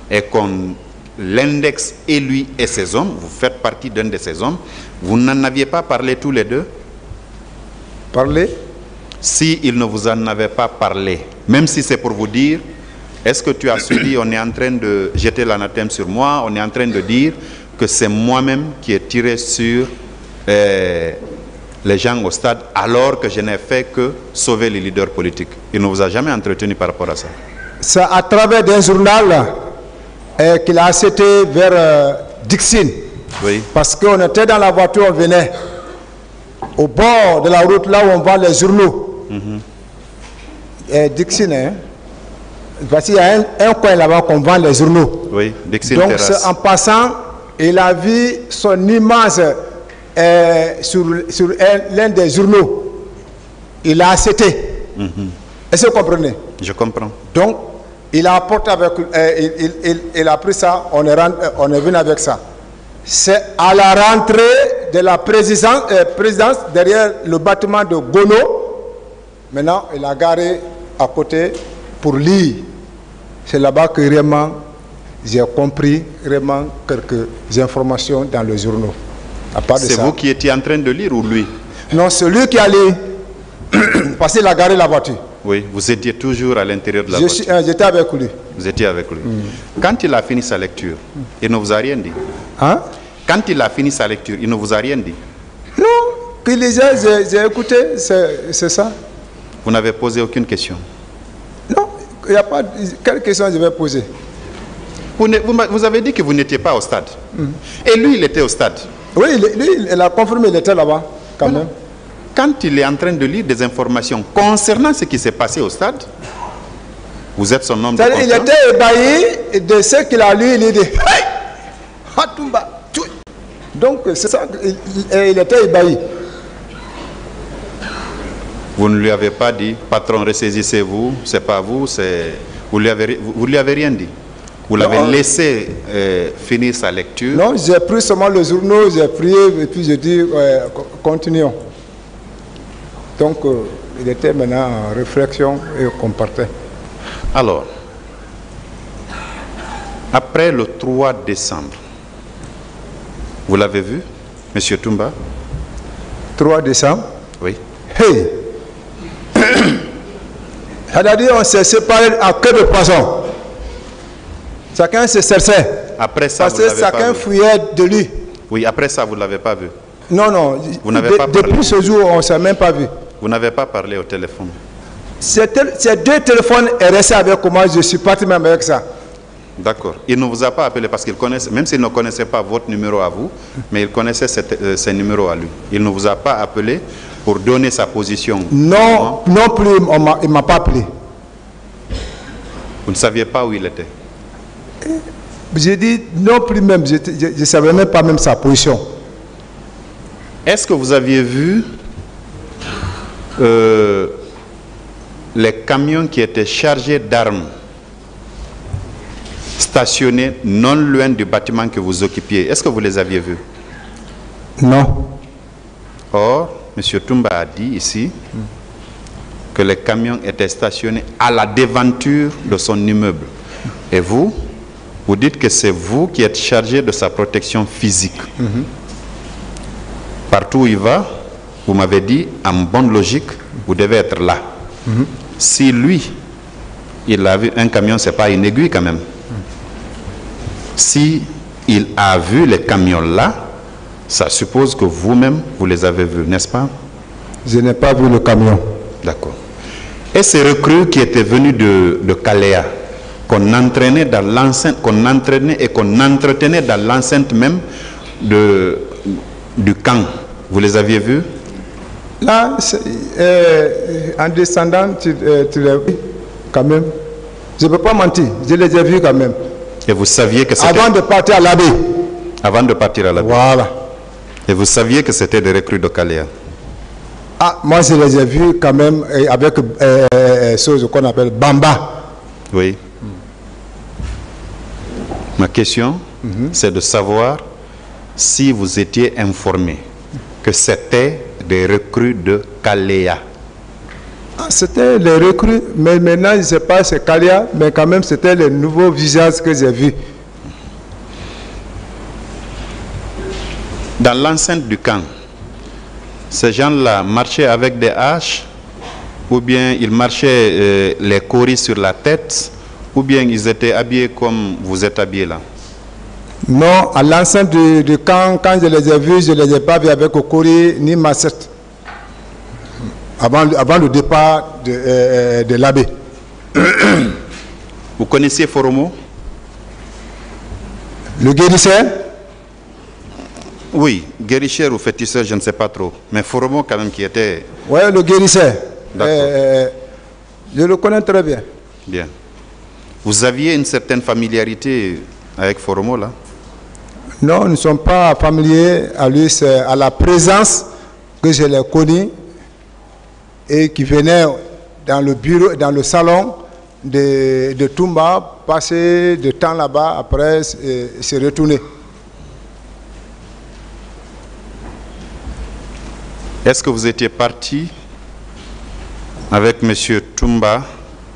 et qu'on l'indexe et lui et ses hommes, vous faites partie d'un de ces hommes, vous n'en aviez pas parlé tous les deux? Parler? Si il ne vous en avait pas parlé, même si c'est pour vous dire Est-ce que tu as suivi, on est en train de jeter l'anathème sur moi, on est en train de dire que c'est moi-même qui ai tiré sur les gens au stade alors que je n'ai fait que sauver les leaders politiques. Il ne vous a jamais entretenu par rapport à ça? C'est à travers d'un journal qu'il a accepté vers Dixine. Oui. Parce qu'on était dans la voiture, on venait au bord de la route, là où on vend les journaux. Dixine, hein? Parce qu'il y a un coin là-bas qu'on vend les journaux. Oui, Dixine Donc Terrasse. en passant, il a vu son image sur l'un des journaux. Il a accepté. Est-ce que vous comprenez? Je comprends. Donc, il a apporté avec, il a pris ça, on est venu avec ça. C'est à la rentrée de la présidence derrière le bâtiment de Gono. Maintenant, il a garé à côté pour lire. C'est là-bas que vraiment j'ai compris vraiment quelques informations dans le journal. C'est vous qui étiez en train de lire ou lui? Non, c'est lui qui a lu. Parce qu'il a garé la voiture. Oui, vous étiez toujours à l'intérieur de la voiture. J'étais avec lui. Vous étiez avec lui. Quand il a fini sa lecture, il ne vous a rien dit? Hein? Quand il a fini sa lecture, il ne vous a rien dit? Non, qu'il lisait, j'ai écouté, c'est ça. Vous n'avez posé aucune question? Non, il n'y a pas. Quelle question je vais poser? Vous avez dit que vous n'étiez pas au stade. Et lui, il était au stade. Oui, lui, il a confirmé, il était là-bas, quand même. Quand il est en train de lire des informations concernant ce qui s'est passé au stade, vous êtes son homme de confiance. Il était ébahi de ce qu'il a lu, il dit hey! Hatumba! Donc, c'est ça, il était ébahi. Vous ne lui avez pas dit, patron, ressaisissez-vous, c'est pas vous, c'est. Vous lui avez rien dit. Vous l'avez laissé finir sa lecture. Non, j'ai pris seulement le journal, j'ai prié et puis j'ai dit continuons. Donc, il était maintenant en réflexion et on partait. Alors, après le 3 décembre, vous l'avez vu, M. Toumba? 3 décembre? Oui. Hey! C'est-à-dire on s'est séparés à queue de poisson. Chacun se cherchait. Après ça, parce que chacun fuyait de lui. Oui, après ça, vous ne l'avez pas vu? Non, non. Vous n'avez pas parlé? Depuis ce jour, on ne s'est même pas vu. Vous n'avez pas parlé au téléphone? Ces deux téléphones est resté avec moi, je suis parti même avec ça. D'accord. Il ne vous a pas appelé parce qu'il connaissait, même s'il ne connaissait pas votre numéro à vous, mais il connaissait ses numéros à lui. Il ne vous a pas appelé pour donner sa position? Non, non plus, il ne m'a pas appelé. Vous ne saviez pas où il était? J'ai dit non plus même, je ne savais même pas même sa position. Est-ce que vous aviez vu les camions qui étaient chargés d'armes stationnés non loin du bâtiment que vous occupiez? Est-ce que vous les aviez vus? Non. Or, M. Toumba a dit ici que les camions étaient stationnés à la devanture de son immeuble. Et vous, vous dites que c'est vous qui êtes chargé de sa protection physique. Partout où il va, vous m'avez dit, en bonne logique, vous devez être là. Si lui, il a vu un camion, ce n'est pas une aiguille quand même. Si il a vu les camions là, ça suppose que vous-même, vous les avez vus, n'est-ce pas? Je n'ai pas vu le camion. D'accord. Et ces recrues qui étaient venus de Kaléa, qu'on entraînait dans l'enceinte, qu'on entraînait et qu'on entretenait dans l'enceinte même du camp, vous les aviez vus? Là, en descendant, tu les vu quand même. Je ne peux pas mentir, je les ai vus quand même. Et vous saviez que c'était... Avant de partir à l'abbé. Avant de partir à l'abbé. Voilà. Et vous saviez que c'était des recrues de Kaléa? Ah, moi je les ai vus quand même avec chose qu'on appelle Bamba. Oui. Ma question, c'est de savoir si vous étiez informé que c'était des recrues de Kaléa. Ah, c'était les recrues, mais maintenant je ne sais pas c'est Kaléa, mais quand même c'était les nouveaux visages que j'ai vus. Dans l'enceinte du camp, ces gens-là marchaient avec des haches, ou bien ils marchaient les coris sur la tête, Ou bien ils étaient habillés comme vous êtes habillés là? Non, à l'enceinte du camp, quand je les ai vus, je ne les ai pas vus avec Okori ni Masset. Avant le départ de l'abbé. Vous connaissiez Foromo? Le guérisseur? Oui, guérisseur ou féticheur, je ne sais pas trop. Mais Foromo quand même qui était... Oui, le guérisseur. D'accord. Je le connais très bien. Bien. Vous aviez une certaine familiarité avec Foromo là? Non, nous ne sommes pas familiers à lui, c'est à la présence que je l'ai connu et qui venait dans le bureau, dans le salon de Toumba, passer du temps là-bas, après se retourner. Est-ce que vous étiez parti avec M. Toumba,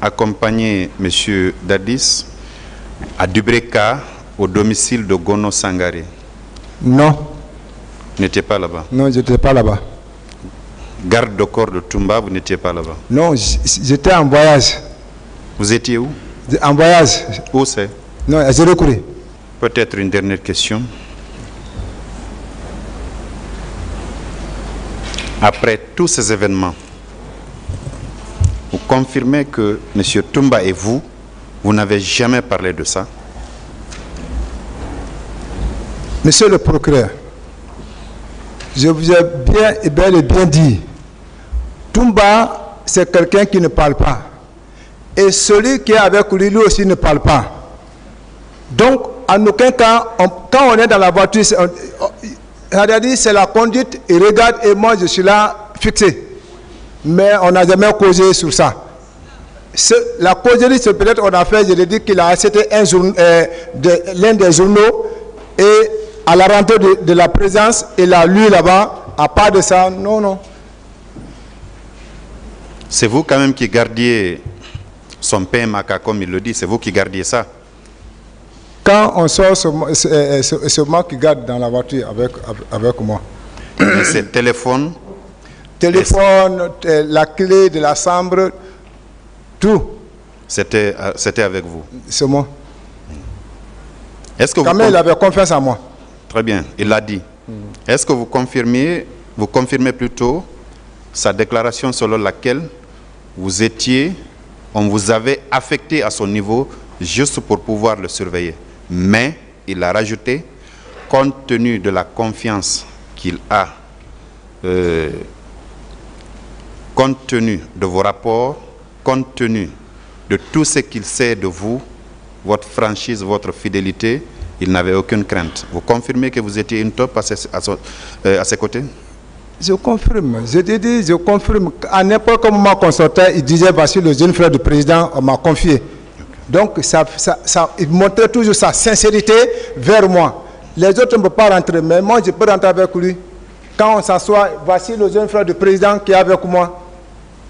accompagné M. Dadis, à Dubreka, au domicile de Gono Sangaré? Non. Vous n'étiez pas là-bas? Non, je n'étais pas là-bas. Garde de corps de Toumba, vous n'étiez pas là-bas? Non, j'étais en voyage. Vous étiez où? En voyage. Où c'est? Non, j'ai recouru. Peut-être une dernière question. Après tous ces événements, vous confirmez que M. Toumba et vous n'avez jamais parlé de ça? Monsieur le procureur, je vous ai bien et bel et bien dit, Toumba, c'est quelqu'un qui ne parle pas. Et celui qui est avec lui, lui aussi ne parle pas. Donc, en aucun cas, quand on est dans la voiture, c'est la conduite, il regarde et moi je suis là fixé. Mais on n'a jamais causé sur ça. La causerie, c'est peut-être on a fait, je l'ai dit qu'il a acheté l'un des journaux et à la rentrée de la présence, il a lu là-bas, à part de ça, non, non. C'est vous quand même qui gardiez son PMAK, comme il le dit, c'est vous qui gardiez ça? Quand on sort, c'est moi qui garde dans la voiture avec moi. Mais c'est téléphone? Téléphone, la clé de la chambre, tout. C'était avec vous? C'est moi. Est-ce que quand même, il avait confiance en moi. Très bien, il l'a dit. Est-ce que vous confirmez plutôt sa déclaration selon laquelle on vous avait affecté à son niveau juste pour pouvoir le surveiller? Mais il a rajouté, compte tenu de la confiance qu'il a, compte tenu de vos rapports, compte tenu de tout ce qu'il sait de vous, votre franchise, votre fidélité, il n'avait aucune crainte. Vous confirmez que vous étiez une top à ses côtés? Je confirme. Je te dis, je confirme. À n'importe quel moment qu'on sortait, il disait, voici le jeune frère du président, on m'a confié. Donc, il montrait toujours sa sincérité vers moi. Les autres ne peuvent pas rentrer, mais moi, je peux rentrer avec lui. Quand on s'assoit, voici le jeune frère du président qui est avec moi.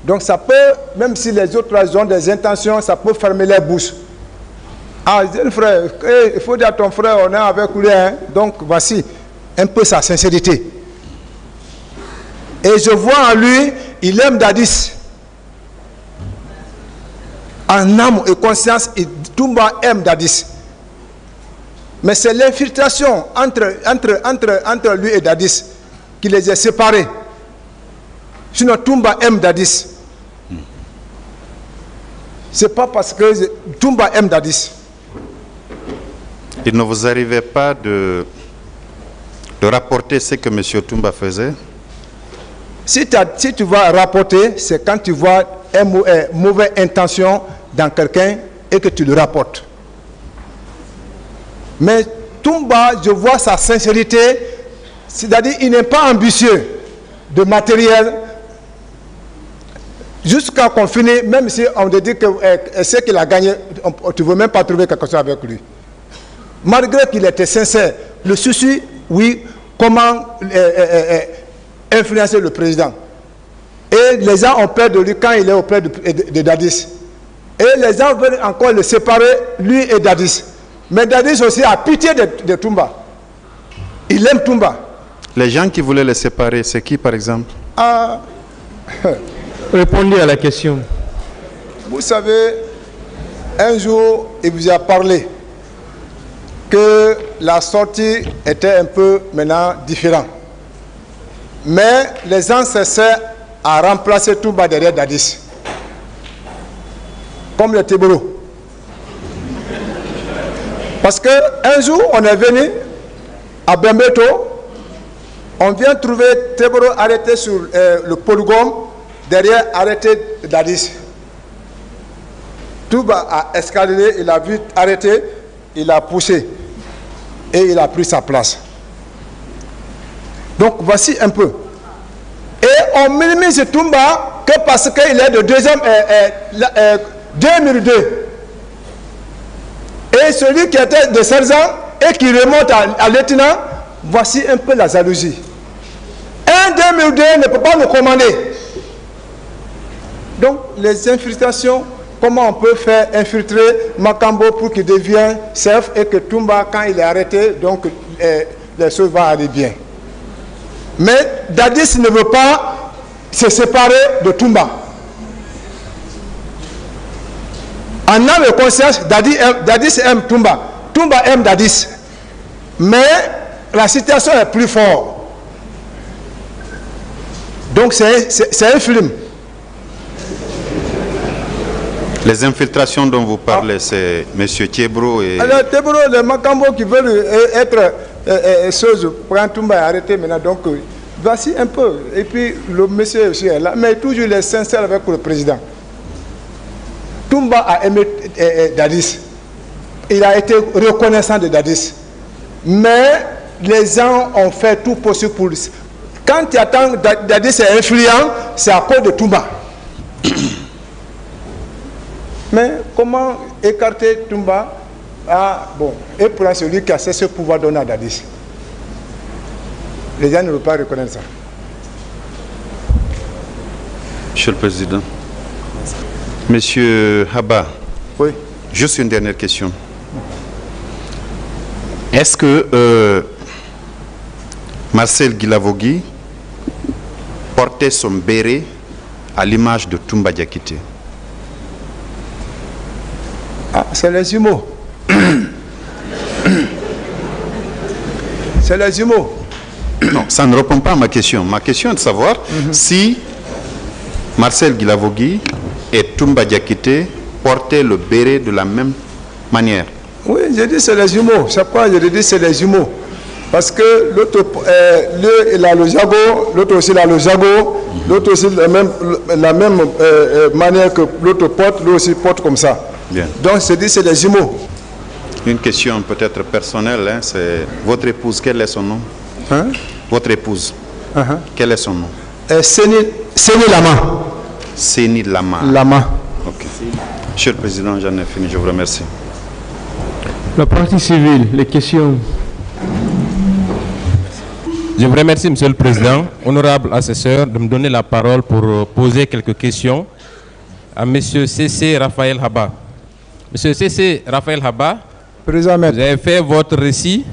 Donc, ça peut, même si les autres ont des intentions, ça peut fermer les bouches. Ah, jeune frère, il faut dire à ton frère, on est avec lui. Hein? Donc, voici un peu sa sincérité. Et je vois en lui, il aime Dadis. En âme et conscience, Toumba aime Dadis. Mais c'est l'infiltration entre lui et Dadis qui les a séparés. Sinon, Toumba aime Dadis. C'est pas parce que Toumba aime Dadis. Il ne vous arrivait pas de rapporter ce que M. Toumba faisait? Si tu vas rapporter, c'est quand tu vois une mauvaise intention dans quelqu'un et que tu le rapportes. Mais Toumba, je vois sa sincérité, c'est-à-dire il n'est pas ambitieux de matériel. Jusqu'à qu'on finisse, même si on te dit que ce qu'il a gagné, tu ne veux même pas trouver quelque chose avec lui. Malgré qu'il était sincère, le souci, oui, comment influencer le président. Et les gens ont peur de lui quand il est auprès de Dadis. Et les gens veulent encore le séparer, lui et Dadis. Mais Dadis aussi a pitié de Toumba. Il aime Toumba. Les gens qui voulaient le séparer, c'est qui par exemple? Répondez à la question. Vous savez, un jour, il vous a parlé que la sortie était un peu maintenant différente. Mais les gens cessaient à remplacer Toumba derrière Dadis. Comme le Teboro. Parce qu'un jour, on est venu à Bembeto, on vient trouver Teboro arrêté sur le polygone, derrière arrêté Dadis. Toumba a escaladé, il a vu arrêté, il a poussé et il a pris sa place. Donc voici un peu. Et on minimise Toumba que parce qu'il est de 2002. Et celui qui était de 16 ans et qui remonte à lieutenant, voici un peu la jalousie. Un 2002 ne peut pas nous commander. Donc les infiltrations, comment on peut faire infiltrer Makambo pour qu'il devienne chef et que Toumba, quand il est arrêté, donc les choses vont aller bien. Mais Dadis ne veut pas se séparer de Toumba. En âme et conscience, Dadis aime Toumba. Toumba aime Dadis. Mais la situation est plus forte. Donc c'est un film. Les infiltrations dont vous parlez, c'est M. Teboro et... Alors Teboro, les Makambo qui veulent être chose, prendre Toumba et arrêter maintenant. Donc voici un peu. Et puis le monsieur aussi est là. Mais toujours il est sincère avec le président. Toumba a aimé Dadis. Il a été reconnaissant de Dadis. Mais les gens ont fait tout possible pour lui. Quand tu attends Dadis est influent, c'est à cause de Toumba. Mais comment écarter Toumba? Ah, bon, et pour celui qui a cessé ce pouvoir donner à Dadis. Les gens ne veulent pas reconnaître ça. Monsieur le Président. Monsieur Haba, oui. Juste une dernière question. Est-ce que Marcel Guilavogui portait son béret à l'image de Toumba Diakité? Ah, c'est les jumeaux. C'est les jumeaux. Non, ça ne répond pas à ma question. Ma question est de savoir si Marcel Guilavogui et Toumba Diakité portaient le béret de la même manière. Oui, j'ai dit c'est les jumeaux. C'est quoi je dis c'est les jumeaux. Parce que l'autre, lui, il a le jago, l'autre aussi il a le jago, l'autre aussi la même manière que l'autre porte, lui aussi porte comme ça. Bien. Donc je dis c'est les jumeaux. Une question peut-être personnelle, hein, c'est votre épouse, quel est son nom? Hein? Votre épouse, quel est son nom? Séni Lama. Séni Lama. Lama. Ok. Monsieur le Président, j'en ai fini, je vous remercie. La partie civile, les questions. Je vous remercie, Monsieur le Président, honorable assesseur, de me donner la parole pour poser quelques questions à Monsieur C.C. Raphaël Haba. Monsieur C.C. Raphaël Haba, vous avez fait votre récit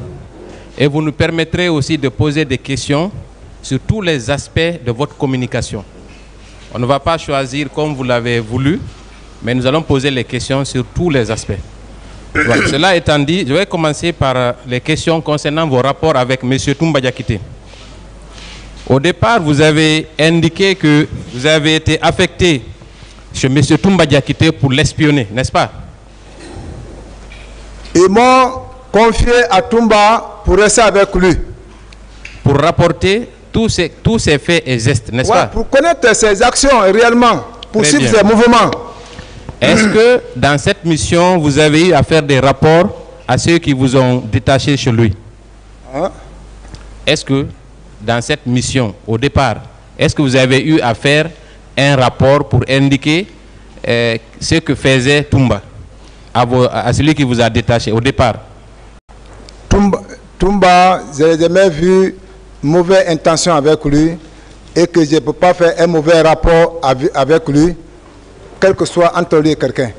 et vous nous permettrez aussi de poser des questions sur tous les aspects de votre communication. On ne va pas choisir comme vous l'avez voulu, mais nous allons poser les questions sur tous les aspects. Voilà. Cela étant dit, je vais commencer par les questions concernant vos rapports avec M. Toumba Diakité. Au départ, vous avez indiqué que vous avez été affecté chez M. Toumba Diakité pour l'espionner, n'est-ce pas? Ils m'ont confié à Toumba pour rester avec lui. Pour rapporter tous ces faits et gestes, n'est-ce pas? Pour connaître ses actions réellement, pour suivre ses mouvements. Est-ce que dans cette mission, vous avez eu à faire des rapports à ceux qui vous ont détaché chez lui? Est-ce que dans cette mission, au départ, est-ce que vous avez eu à faire un rapport pour indiquer ce que faisait Toumba à celui qui vous a détaché au départ? Toumba, je n'ai jamais vu mauvaise intention avec lui et que je ne peux pas faire un mauvais rapport avec lui, quel que soit entre lui et quelqu'un.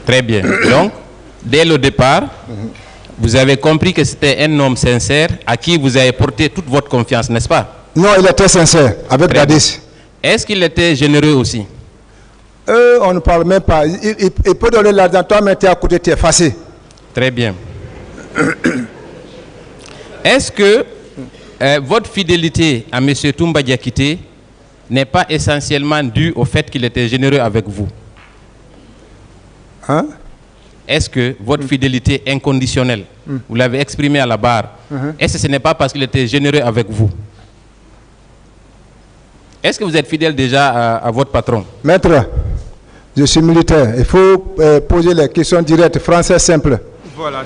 Très bien. Donc, dès le départ, vous avez compris que c'était un homme sincère à qui vous avez porté toute votre confiance, n'est-ce pas? Non, il est très sincère, avec Dadis. Est-ce qu'il était généreux aussi? Eux, on ne parle même pas. Il peut donner l'argent, toi, mais tu es à côté, tu es effacé. Très bien. Est-ce que votre fidélité à M. Toumba Diakité n'est pas essentiellement due au fait qu'il était généreux avec vous? Hein? Est-ce que votre fidélité inconditionnelle, vous l'avez exprimée à la barre, est-ce que ce n'est pas parce qu'il était généreux avec vous? Est-ce que vous êtes fidèle déjà à votre patron? Maître, je suis militaire. Il faut poser les questions directes, français simple. Voilà.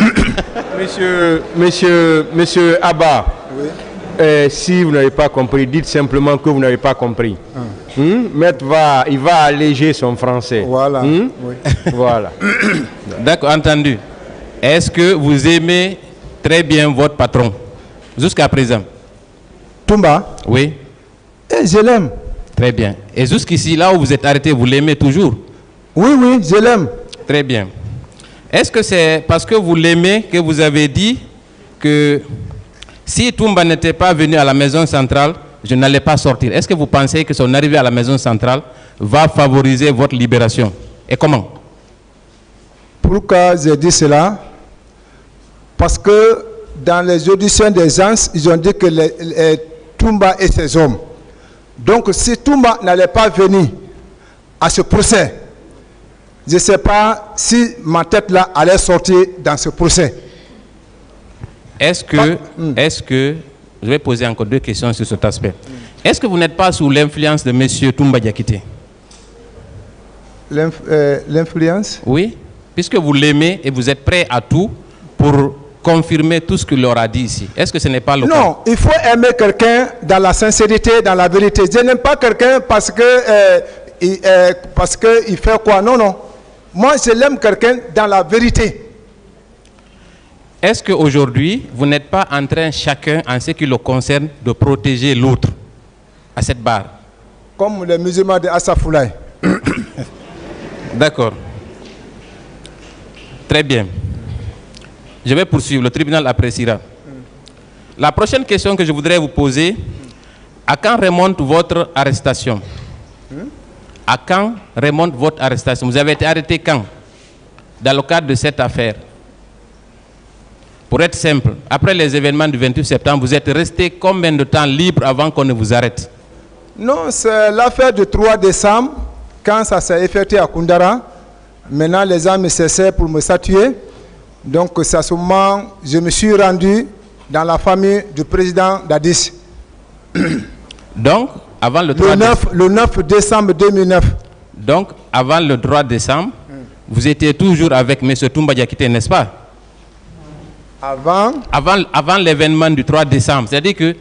Monsieur Abba, oui. Si vous n'avez pas compris, dites simplement que vous n'avez pas compris. Maître il va alléger son français. Voilà. Oui. Voilà. D'accord, entendu. Est-ce que vous aimez très bien votre patron jusqu'à présent? Toumba? Oui. Je l'aime. Très bien. Et jusqu'ici, là où vous êtes arrêté, vous l'aimez toujours? Oui, oui, je l'aime. Très bien. Est-ce que c'est parce que vous l'aimez que vous avez dit que si Toumba n'était pas venu à la maison centrale, je n'allais pas sortir? Est-ce que vous pensez que son arrivée à la maison centrale va favoriser votre libération? Et comment? Pourquoi j'ai dit cela? Parce que dans les auditions des gens, ils ont dit que Toumba et ses hommes. Donc si Toumba n'allait pas venir à ce procès, je ne sais pas si ma tête là allait sortir dans ce procès. Est-ce que, je vais poser encore deux questions sur cet aspect. Est-ce que vous n'êtes pas sous l'influence de M. Toumba Diakité? L'influence? Oui, puisque vous l'aimez et vous êtes prêt à tout pour confirmer tout ce qu'il leur a dit ici. Est-ce que ce n'est pas le cas? Non, il faut aimer quelqu'un dans la sincérité, dans la vérité. Je n'aime pas quelqu'un parce qu'il fait quoi? Non, non. Moi, je l'aime quelqu'un dans la vérité. Est-ce qu'aujourd'hui, vous n'êtes pas en train, chacun, en ce qui le concerne, de protéger l'autre à cette barre? Comme les musulmans de Assafoulaye. D'accord. Très bien. Je vais poursuivre, le tribunal appréciera. La prochaine question que je voudrais vous poser, à quand remonte votre arrestation? À quand remonte votre arrestation? Vous avez été arrêté quand? Dans le cadre de cette affaire? Pour être simple, après les événements du 28 septembre, vous êtes resté combien de temps libre avant qu'on ne vous arrête? Non, c'est l'affaire du 3 décembre, quand ça s'est effectué à Koundara. Maintenant, les gens me cessaient pour me statuer. Donc, c'est à ce moment je me suis rendu dans la famille du président d'Addis. Donc, avant le 9 décembre 2009. Donc, avant le 3 décembre, vous étiez toujours avec M. Toumba Diakité, n'est-ce pas? Avant l'événement du 3 décembre. C'est-à-dire que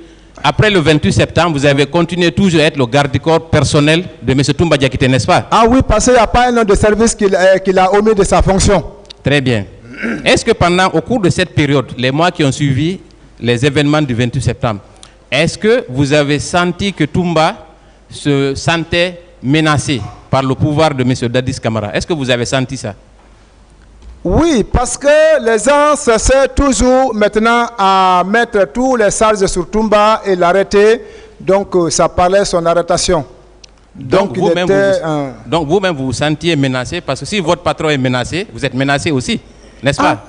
après le 28 septembre, vous avez continué toujours à être le garde-corps personnel de M. Toumba Diakité, n'est-ce pas? Ah oui, parce qu'il n'y a pas un an de service qu'il a omis de sa fonction. Très bien. Est-ce que au cours de cette période, les mois qui ont suivi les événements du 28 septembre, est-ce que vous avez senti que Toumba se sentait menacé par le pouvoir de M. Dadis Camara? Est-ce que vous avez senti ça? Oui, parce que les gens cherchaient toujours maintenant à mettre tous les charges sur Toumba et l'arrêter. Donc, ça parlait de son arrestation. Donc vous-même, vous vous sentiez menacé, parce que si votre patron est menacé, vous êtes menacé aussi, n'est-ce pas?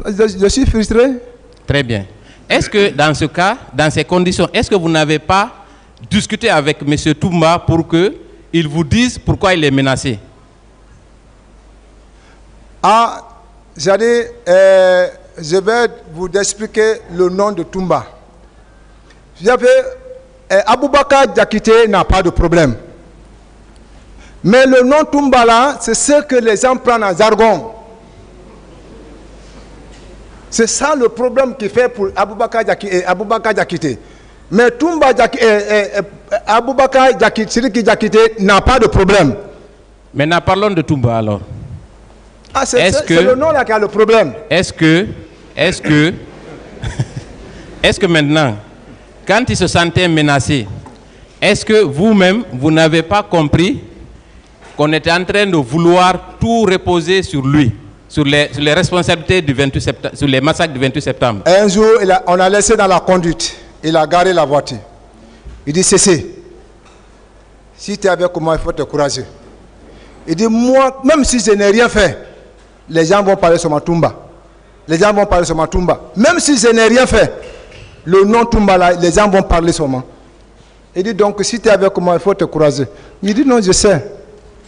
Je suis frustré. Très bien. Est-ce que dans ce cas, dans ces conditions, est-ce que vous n'avez pas discuté avec M. Toumba pour qu'il vous dise pourquoi il est menacé? Je vais vous expliquer le nom de Toumba. Aboubakar Diakité n'a pas de problème. Mais le nom Toumba là, c'est ce que les gens prennent en jargon. C'est ça le problème qui fait pour Aboubakar Diakité. Mais Toumba Aboubakar Diakité n'a pas de problème. Maintenant, parlons de Toumba alors. C'est le nom là qui a le problème. Est-ce que maintenant, quand il se sentait menacé, est-ce que vous-même, vous n'avez pas compris qu'on était en train de vouloir tout reposer sur lui, sur les responsabilités du 28 septembre, sur les massacres du 28 septembre? Un jour, on a laissé dans la conduite. Il a garé la voiture. Il dit, cessez. Si tu es avec moi, il faut te courager. Il dit, moi, même si je n'ai rien fait, les gens vont parler sur ma Toumba. Les gens vont parler sur ma Toumba. Même si je n'ai rien fait, le nom Toumba là, les gens vont parler sur moi. Il dit, donc, si tu es avec moi, il faut te croiser. Il dit, non, je sais.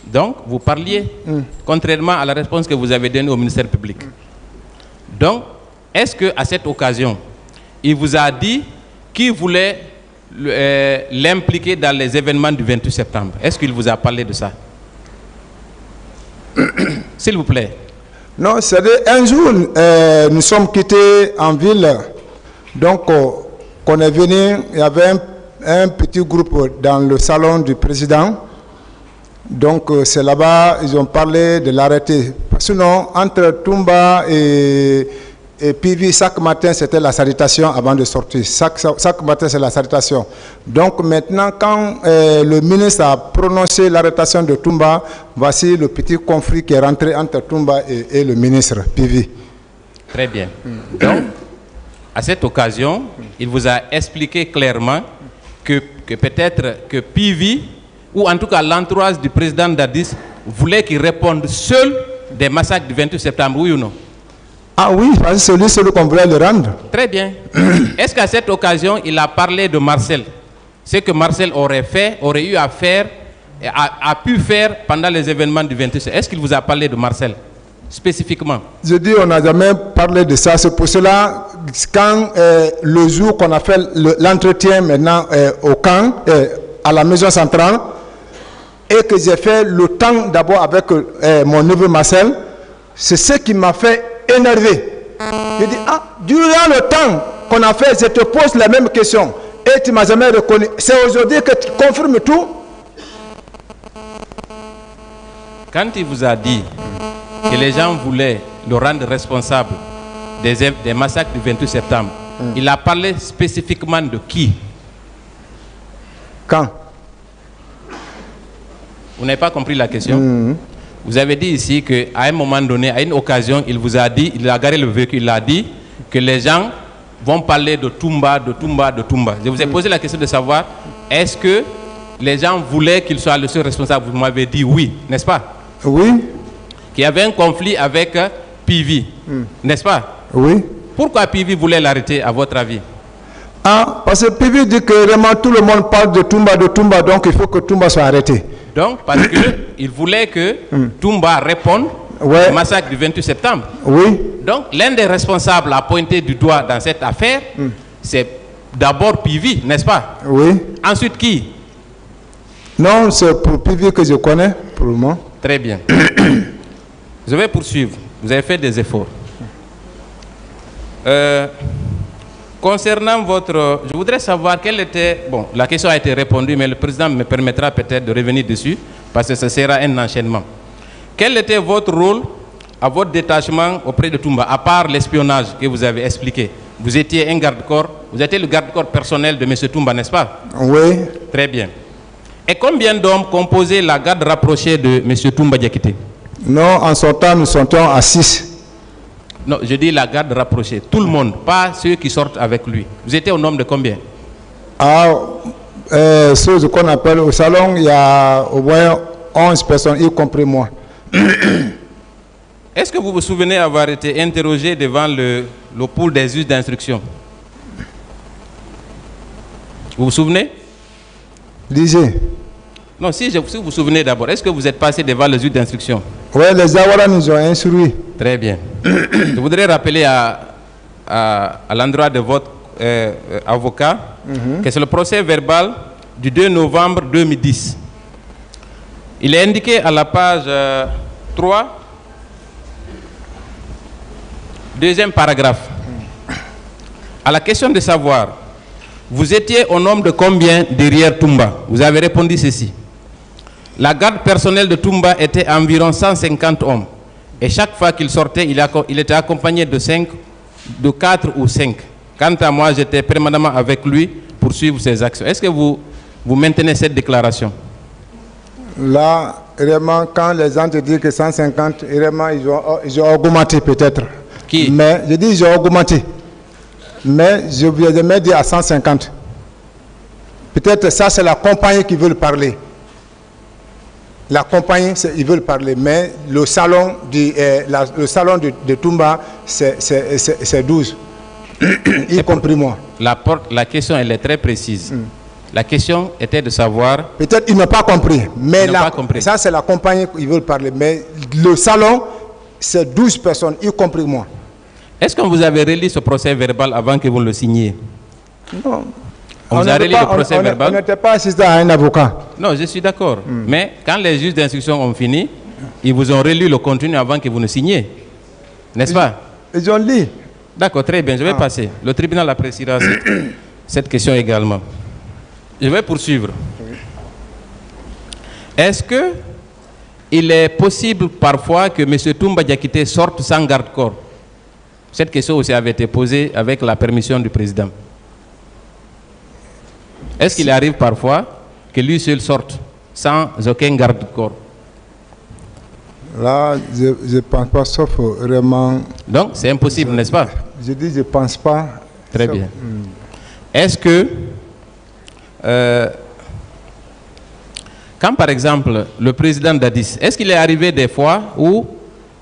Donc, vous parliez, contrairement à la réponse que vous avez donnée au ministère public. Donc, est-ce qu'à cette occasion, il vous a dit qu'il voulait l'impliquer dans les événements du 28 septembre? Est-ce qu'il vous a parlé de ça? S'il vous plaît. Non, c'est un jour, nous sommes quittés en ville. Donc, qu'on est venu, il y avait un petit groupe dans le salon du président. Donc, c'est là-bas, ils ont parlé de l'arrêté. Sinon, entre Toumba et Pivi, chaque matin, c'était la salutation avant de sortir. Chaque matin, c'est la salutation. Donc, maintenant, quand le ministre a prononcé l'arrêtation de Toumba, voici le petit conflit qui est rentré entre Toumba et le ministre Pivi. Très bien. Donc, à cette occasion, il vous a expliqué clairement que peut-être que Pivi, ou en tout cas l'entourage du président Dadis, voulait qu'il réponde seul des massacres du 28 septembre, oui ou non? Ah oui, parce que c'est celui qu'on voulait le rendre. Très bien. Est-ce qu'à cette occasion, il a parlé de Marcel? Ce que Marcel aurait eu à faire, a pu faire pendant les événements du 28 septembre. Est-ce qu'il vous a parlé de Marcel spécifiquement? Je dis, on n'a jamais parlé de ça. C'est pour cela, quand le jour qu'on a fait l'entretien maintenant au camp, à la maison centrale, et que j'ai fait le temps d'abord avec mon neveu Marcel, c'est ce qui m'a fait énerver. Je dis, ah, durant le temps qu'on a fait, je te pose la même question et tu ne m'as jamais reconnu. C'est aujourd'hui que tu confirmes tout. Quand il vous a dit que les gens voulaient le rendre responsable des massacres du 28 septembre, il a parlé spécifiquement de qui? Quand? Vous n'avez pas compris la question? Vous avez dit ici qu'à un moment donné, à une occasion, il vous a dit, il a garé le véhicule, il a dit que les gens vont parler de Toumba, de Toumba, de Toumba. Je vous ai posé la question de savoir, est-ce que les gens voulaient qu'il soit le seul responsable? Vous m'avez dit oui, n'est-ce pas? Oui. Qu'il y avait un conflit avec Pivi, n'est-ce pas? Oui. Pourquoi Pivi voulait l'arrêter, à votre avis? Ah, parce que Pivi dit que vraiment tout le monde parle de Toumba, donc il faut que Toumba soit arrêté. Donc, parce qu'il voulait que Toumba réponde au massacre du 28 septembre. Oui. Donc, l'un des responsables à pointer du doigt dans cette affaire, c'est d'abord Pivi, n'est-ce pas? Oui. Ensuite, qui? Non, c'est pour Pivi que je connais, pour le moment. Très bien. Je vais poursuivre. Vous avez fait des efforts. Concernant votre... Je voudrais savoir quelle était... Bon, la question a été répondue, mais le président me permettra peut-être de revenir dessus, parce que ce sera un enchaînement. Quel était votre rôle à votre détachement auprès de Toumba, à part l'espionnage que vous avez expliqué? Vous étiez un garde-corps, vous étiez le garde-corps personnel de M. Toumba, n'est-ce pas? Oui. Très bien. Et combien d'hommes composaient la garde rapprochée de M. Toumba Diakité? Non, en son temps, nous sommes à 6. Non, je dis la garde rapprochée. Tout le monde, pas ceux qui sortent avec lui. Vous étiez au nombre de combien? Ah, ceux qu'on appelle au salon, il y a au moins 11 personnes, y compris moi. Est-ce que vous vous souvenez avoir été interrogé devant le pôle des juges d'instruction? Vous vous souvenez? Lisez. Non, si vous vous souvenez d'abord, est-ce que vous êtes passé devant le juge d'instruction? Oui, les Awara nous ont instruits. Très bien. Je voudrais rappeler à l'endroit de votre avocat que c'est le procès verbal du 2 novembre 2010. Il est indiqué à la page 3, deuxième paragraphe. À la question de savoir, vous étiez au nombre de combien derrière Toumba? Vous avez répondu ceci. La garde personnelle de Toumba était environ 150 hommes. Et chaque fois qu'il sortait, il était accompagné de 4 ou 5. Quant à moi, j'étais permanemment avec lui pour suivre ses actions. Est-ce que vous maintenez cette déclaration? Là, vraiment, quand les gens te disent que 150, vraiment, ils ont augmenté peut-être. Qui? Mais je dis ils ont augmenté. Mais je vais jamais dire à 150. Peut-être ça, c'est la compagnie qui veut parler. La compagnie, ils veulent parler, mais le salon de Toumba, c'est 12, y compris moi. La question, elle est très précise. La question était de savoir... Peut-être ils n'ont pas compris, mais ça c'est la compagnie qui veut parler. Mais le salon, c'est 12 personnes, y compris moi. Est-ce qu'on vous avait relu ce procès verbal avant que vous le signiez? Non. On vous a relu le procès verbal? On n'était pas assisté à un avocat. Non, je suis d'accord. Mais quand les juges d'instruction ont fini, ils vous ont relu le contenu avant que vous ne signiez. N'est-ce pas? Ils ont lu. D'accord, très bien, je vais passer. Le tribunal appréciera cette question également. Je vais poursuivre. Est-ce qu'il est possible parfois que M. Toumba Diakité sorte sans garde-corps? Cette question aussi avait été posée avec la permission du président. Est-ce qu'il arrive parfois que lui seul sorte sans aucun garde-corps? Là, je ne pense pas, sauf vraiment... Donc, c'est impossible, n'est-ce pas? Je dis, je ne pense pas. Très bien. Est-ce que... quand, par exemple, le président Dadis, est-ce qu'il est arrivé des fois où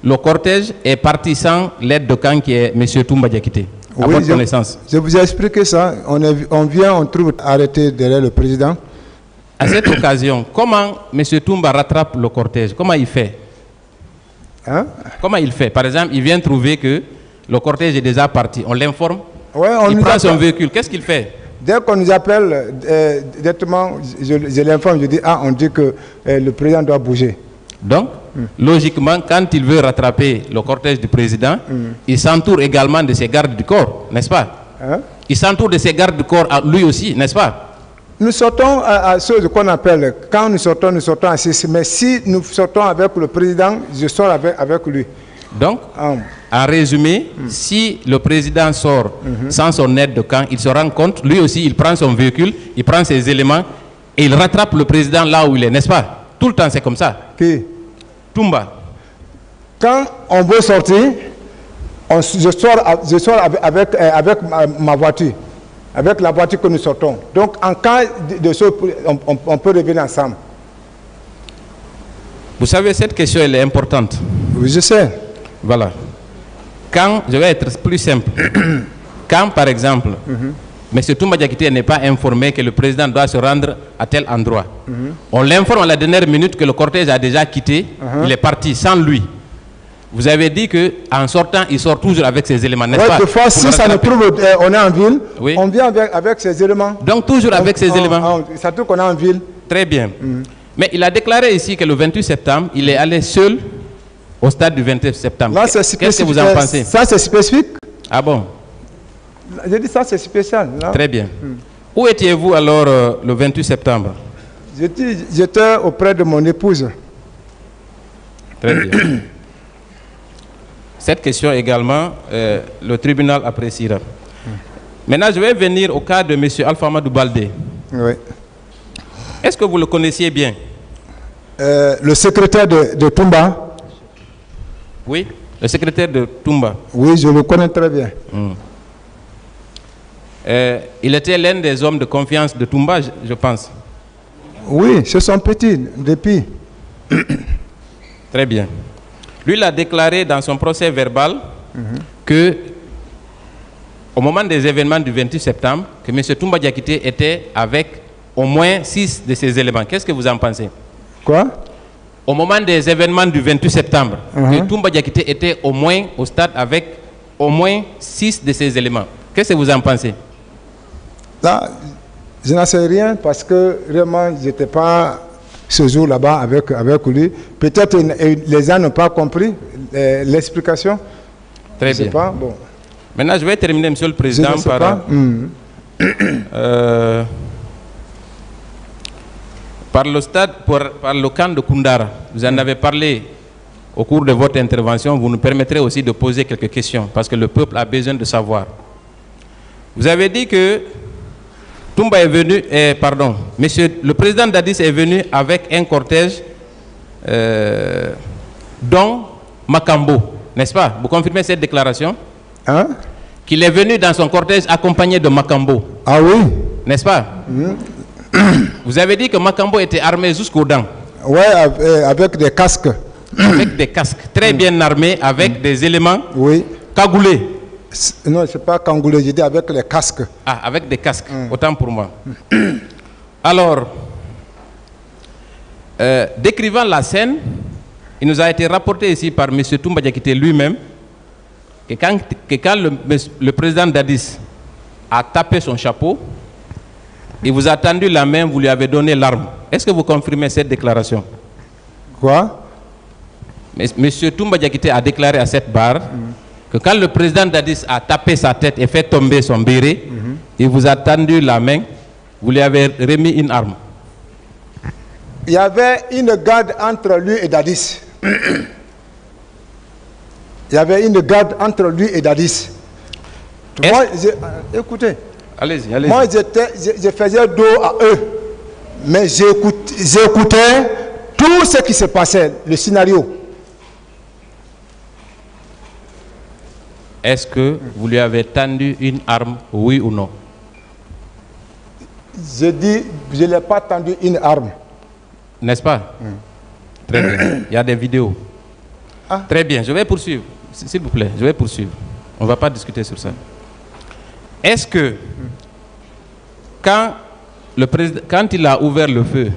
le cortège est parti sans l'aide de camp qui est M. Toumba Diakité? À votre connaissance. Je vous ai expliqué ça. On trouve arrêté derrière le président. À cette occasion, comment M. Toumba rattrape le cortège? Comment il fait? Hein? Comment il fait? Par exemple, il vient trouver que le cortège est déjà parti. On l'informe. Ouais, il prend son véhicule. Qu'est-ce qu'il fait? Dès qu'on nous appelle, directement, je l'informe, je dis, on dit que le président doit bouger. Donc, logiquement, quand il veut rattraper le cortège du président, il s'entoure également de ses gardes du corps, n'est-ce pas? Hein? Il s'entoure de ses gardes du corps lui aussi, n'est-ce pas? Nous sortons à ce qu'on appelle, quand nous sortons à 6, mais si nous sortons avec le président, je sors avec lui. Donc, en résumé, si le président sort sans son aide de camp, il se rend compte, lui aussi, il prend son véhicule, il prend ses éléments et il rattrape le président là où il est, n'est-ce pas? Tout le temps, c'est comme ça. Qui? Toumba. Quand on veut sortir, je sors avec ma voiture, avec la voiture que nous sortons. Donc, en cas de ce, on peut revenir ensemble. Vous savez, cette question, elle est importante. Oui, je sais. Voilà. Quand, je vais être plus simple, quand, par exemple, M. Toumba Diakité n'est pas informé que le président doit se rendre à tel endroit, on l'informe à la dernière minute que le cortège a déjà quitté, il est parti sans lui. Vous avez dit qu'en sortant, il sort toujours avec ses éléments, n'est-ce pas? Des fois, si ça nous prouve qu'on est en ville, oui, on vient avec ses éléments. Donc toujours avec ses éléments. Ça trouve qu'on est en ville. Très bien. Mais il a déclaré ici que le 28 septembre, il est allé seul au stade du 29 septembre. Qu'est-ce que vous en pensez? Ça, c'est spécifique. Ah bon? J'ai dit ça, c'est spécial. Là. Très bien. Où étiez-vous alors le 28 septembre? J'étais auprès de mon épouse. Très bien. Cette question également, le tribunal appréciera. Maintenant, je vais venir au cas de M. Alpha Amadou Baldé. Oui. Est-ce que vous le connaissiez bien? Le secrétaire de Toumba. Oui, le secrétaire de Toumba. Oui, je le connais très bien. Il était l'un des hommes de confiance de Toumba, je pense. Oui, c'est son petit, depuis. Très bien. Lui, il a déclaré dans son procès verbal que, au moment des événements du 28 septembre, que M. Toumba Diakité était avec au moins 6 de ses éléments. Qu'est-ce que vous en pensez? Quoi? Au moment des événements du 28 septembre, que Toumba Diakité était au moins au stade avec au moins 6 de ses éléments. Qu'est-ce que vous en pensez? Là, je n'en sais rien parce que vraiment, je n'étais pas ce jour là-bas avec lui. Peut-être les gens n'ont pas compris l'explication. Très bien. Pas, bon. Maintenant, je vais terminer, Monsieur le Président, par le stade, par le camp de Koundara. Vous en avez parlé au cours de votre intervention. Vous nous permettrez aussi de poser quelques questions parce que le peuple a besoin de savoir. Vous avez dit que Toumba est venu, le président Dadis est venu avec un cortège dont Makambo, n'est-ce pas? Vous confirmez cette déclaration? Hein? Qu'il est venu dans son cortège accompagné de Makambo. Ah oui? N'est-ce pas? Vous avez dit que Makambo était armé jusqu'aux dents. Oui, avec des casques. Avec des casques, très bien armés, avec des éléments Oui. cagoulés. Non, c'est pas cagoulé, j'ai dit avec les casques. Ah, avec des casques, autant pour moi. Alors, décrivant la scène, il nous a été rapporté ici par M. Toumba Diakité lui-même que quand le président Dadis a tapé son chapeau, il vous a tendu la main, vous lui avez donné l'arme. Est-ce que vous confirmez cette déclaration? Quoi? M. Toumba Diakité a déclaré à cette barre que quand le président Dadis a tapé sa tête et fait tomber son béret, il vous a tendu la main, vous lui avez remis une arme. Il y avait une garde entre lui et Dadis. Il y avait une garde entre lui et Dadis. Moi, écoutez. Allez-y, allez-y. Moi, je faisais dos à eux. Mais j'écoutais tout ce qui se passait, le scénario. Est-ce que vous lui avez tendu une arme, oui ou non? Je dis, je ne l'ai pas tendu une arme. N'est-ce pas? Très bien. Il y a des vidéos. Ah. Très bien, je vais poursuivre. S'il vous plaît, je vais poursuivre. On ne va pas discuter sur ça. Est-ce que, quand il a ouvert le feu,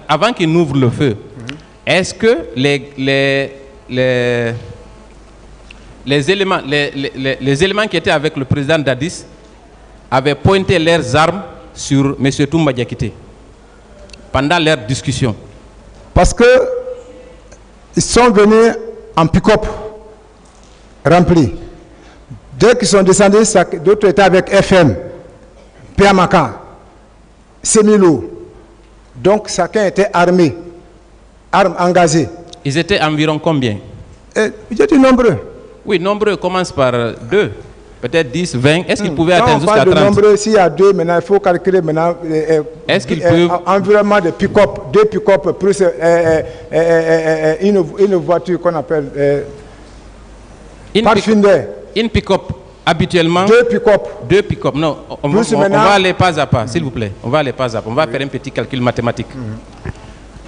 avant qu'il n'ouvre le feu, est-ce que les éléments qui étaient avec le président Dadis avaient pointé leurs armes sur M. Toumba Diakité pendant leur discussion? Parce que ils sont venus en pick-up rempli. Dès qu'ils sont descendus, d'autres étaient avec FM, Piamaka, Semilo. Donc chacun était armé, armes engagées. Ils étaient environ combien? J'ai dit nombreux. Oui, nombreux commence par 2, peut-être 10, 20. Est-ce qu'ils pouvaient atteindre jusqu'à 30? Quand on parle de nombreux, s'il y a 2, maintenant il faut calculer maintenant. Est-ce qu'ils peuvent... Environnement de pick-up, 2 pick-up plus une voiture qu'on appelle Pathfinder. Une pick-up, habituellement... 2 pick-up. 2 pick-up, non. On va aller pas à pas, s'il vous plaît. On va aller pas à pas. On va faire un petit calcul mathématique.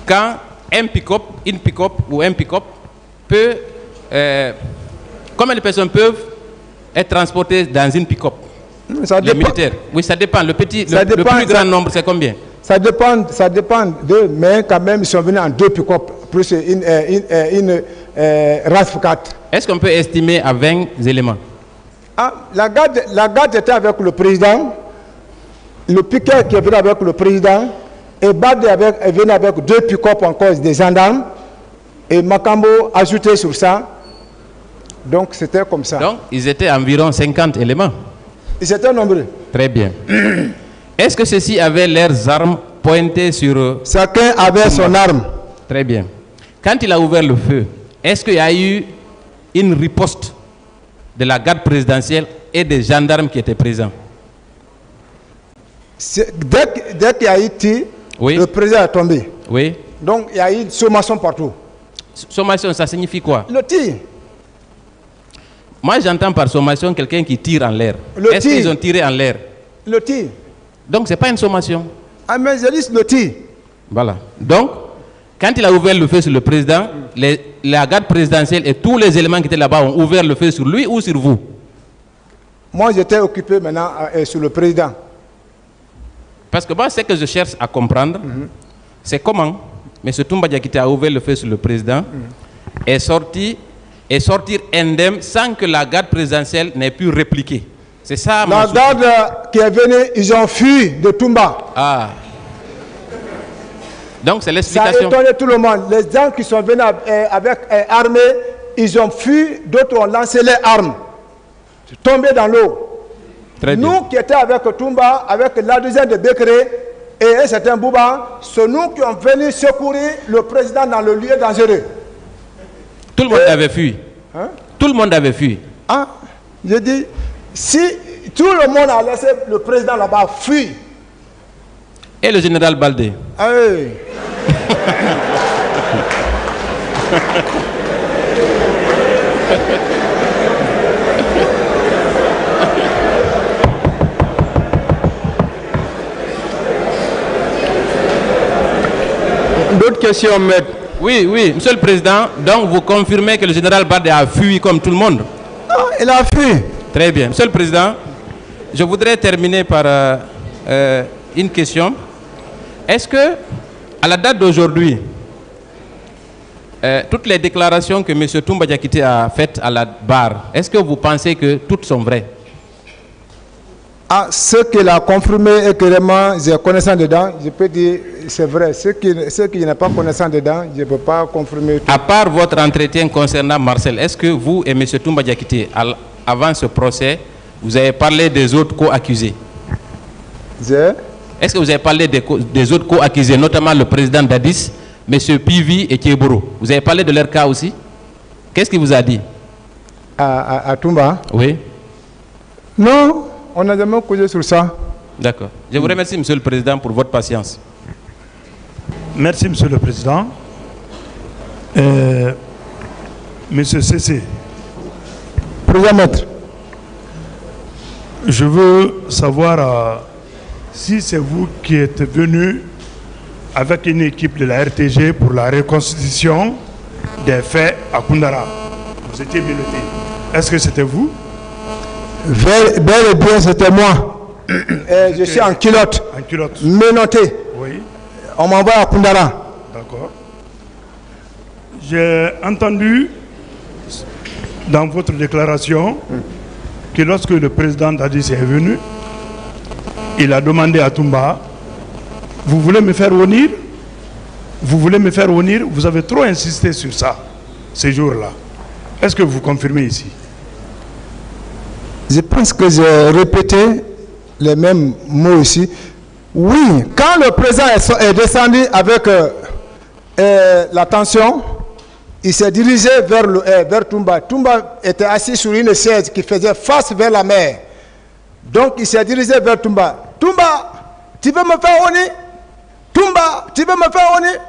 Quand une pick-up ou un pick-up peut... combien de personnes peuvent être transportées dans une pick-up? Les militaires. Oui, ça dépend. Le plus grand nombre, c'est combien? Ça dépend d'eux, mais quand même, ils sont venus en 2 pick-up, plus une RAV4. Est-ce qu'on peut estimer à 20 éléments? Ah, la garde était avec le président, le piquet qui est venu avec le président, et Bad est venu avec 2 pick-up encore des gendarmes, et Makambo ajouté sur ça. Donc c'était comme ça. Donc ils étaient environ 50 éléments. Ils étaient nombreux. Très bien. Est-ce que ceux-ci avaient leurs armes pointées sur... Chacun avait son arme. Très bien. Quand il a ouvert le feu, est-ce qu'il y a eu une riposte de la garde présidentielle et des gendarmes qui étaient présents? Dès qu'il y a eu tir, oui, le président est tombé. Oui. Donc il y a eu une sommation partout. Sommation, ça signifie quoi? Le tir. Moi, j'entends par sommation quelqu'un qui tire en l'air. Est-ce qu'ils ont tiré en l'air? Le tir. Donc, ce n'est pas une sommation. Ah, mais je dis le tir. Voilà. Donc, quand il a ouvert le feu sur le président, la garde présidentielle et tous les éléments qui étaient là-bas ont ouvert le feu sur lui ou sur vous? Moi, j'étais occupé maintenant sur le président. Parce que moi, ce que je cherche à comprendre, c'est comment M. Toumba Diakité a ouvert le feu sur le président et sortir indemne sans que la garde présidentielle n'ait pu répliquer. C'est ça. La garde qui est venue, ils ont fui de Toumba. Ah. Donc c'est l'explication. Ça a étonné tout le monde. Les gens qui sont venus avec armés, ils ont fui, d'autres ont lancé les armes, tombés dans l'eau. Nous qui étions avec Toumba, avec l'adjoint de Bekere et un certain Bouba, c'est nous qui sommes venus secourir le président dans le lieu dangereux. Tout le monde avait fui. Hein? Tout le monde avait fui. Ah, je dis, si tout le monde a laissé le président là-bas fuir. Et le général Baldé? Ah oui. D'autres question, maître. Oui, oui, Monsieur le Président, donc vous confirmez que le général Bardé a fui comme tout le monde? Non, il a fui. Très bien. Monsieur le Président, je voudrais terminer par une question. Est-ce que, à la date d'aujourd'hui, toutes les déclarations que M. Toumba Diakité a faites à la barre, est-ce que vous pensez que toutes sont vraies? Ah, ce qu'il a confirmé et que vraiment j'ai connaissance dedans, je peux dire c'est vrai. Ce qui n'a pas connaissance dedans, je ne peux pas confirmer tout. À part votre entretien concernant Marcel, est-ce que vous et M. Toumba Diakité, avant ce procès, vous avez parlé des autres co-accusés? Est-ce que vous avez parlé des autres co-accusés, notamment le président d'Addis, M. Pivi et Thieboro? Vous avez parlé de leur cas aussi? Qu'est-ce qu'il vous a dit? À Toumba? Oui. Non, on n'a jamais causé sur ça. D'accord. Je vous remercie, Monsieur le Président, pour votre patience. Merci, Monsieur le Président. Monsieur Cessé. Président maître. Je veux savoir si c'est vous qui êtes venu avec une équipe de la RTG pour la reconstitution des faits à Koundara. Vous étiez menotté. Est-ce que c'était vous? Bel et bien, c'était moi. Je suis en culotte. En culotte. Menotté. Oui. On m'envoie à Koundara. D'accord. J'ai entendu dans votre déclaration que lorsque le président d'Addis est venu, il a demandé à Toumba, vous voulez me faire venir? Vous voulez me faire venir? Vous avez trop insisté sur ça, ces jours-là. Est-ce que vous confirmez ici? Je pense que j'ai répété les mêmes mots ici. Oui, quand le président est descendu avec la tension, il s'est dirigé vers Toumba. Toumba était assis sur une chaise qui faisait face vers la mer. Donc il s'est dirigé vers Toumba. Toumba, tu veux me faire honneur? Toumba, tu veux me faire honneur?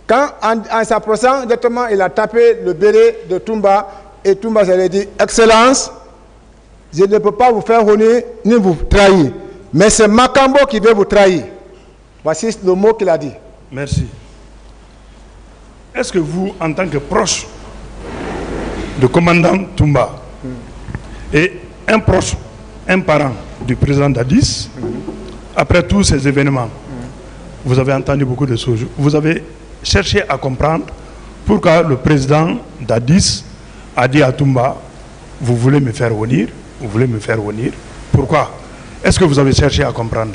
Quand en s'approchant, directement, il a tapé le béret de Toumba et Toumba s'est dit, Excellence, je ne peux pas vous faire honneur ni vous trahir. Mais c'est Makambo qui veut vous trahir. Voici le mot qu'il a dit. Merci. Est-ce que vous, en tant que proche du commandant Toumba et un proche, un parent du président d'Addis, après tous ces événements, vous avez entendu beaucoup de choses. Vous avez cherché à comprendre pourquoi le président d'Addis a dit à Toumba, vous voulez me faire venir, vous voulez me faire venir. Pourquoi? Est-ce que vous avez cherché à comprendre?